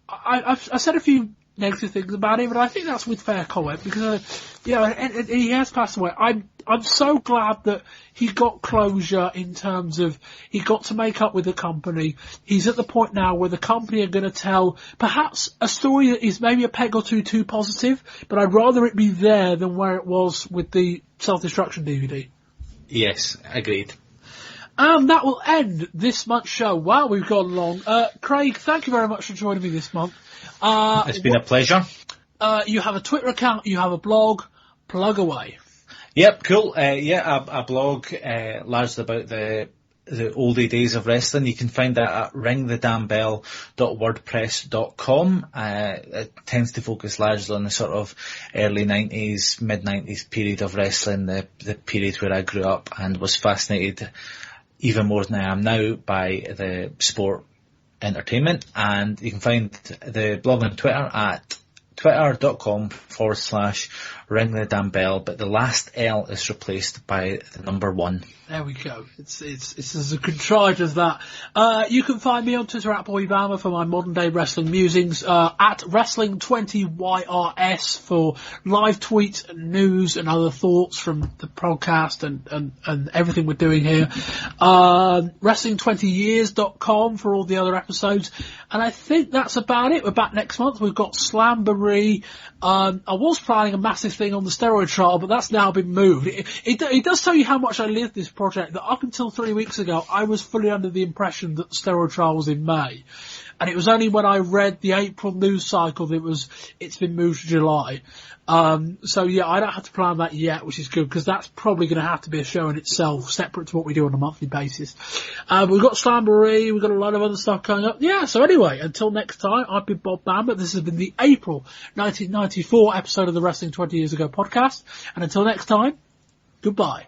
I've said a few negative things about him, but I think that's with fair comment because, and he has passed away. I'm so glad that he got closure in terms of he got to make up with the company. He's at the point now where the company are going to tell perhaps a story that is maybe a peg or two too positive, but I'd rather it be there than where it was with the Self-Destruction DVD. Yes, agreed. And that will end this month's show. Wow, we've gone long. Craig, thank you very much for joining me this month. It's been a pleasure. You have a Twitter account, you have a blog, plug away. Yep, cool. A blog largely about the oldie days of wrestling. You can find that at ringthedambell.wordpress.com. It tends to focus largely on the sort of early 90s, mid-90s period of wrestling, the period where I grew up and was fascinated even more than I am now by the sport entertainment. And you can find the blog on Twitter at twitter.com/ringthedambell, but the last L is replaced by the number 1. There we go. It's as contrived as that. You can find me on Twitter at Bamber for my modern day wrestling musings, at Wrestling20YRS for live tweets and news and other thoughts from the podcast and everything we're doing here. Wrestling20years.com for all the other episodes. And I think that's about it. We're back next month. We've got Slamboree. I was planning a massive thing thing on the steroid trial, but that's now been moved. It does tell you how much I lived this project, that up until 3 weeks ago, I was fully under the impression that the steroid trial was in May. And it was only when I read the April news cycle that it's been moved to July. So yeah, I don't have to plan that yet, which is good, because that's probably going to have to be a show in itself, separate to what we do on a monthly basis. We've got Slamboree, we've got a lot of other stuff coming up. Yeah, so anyway, until next time, I've been Bob Bamber. This has been the April 1994 episode of the Wrestling 20 Years Ago podcast. And until next time, goodbye.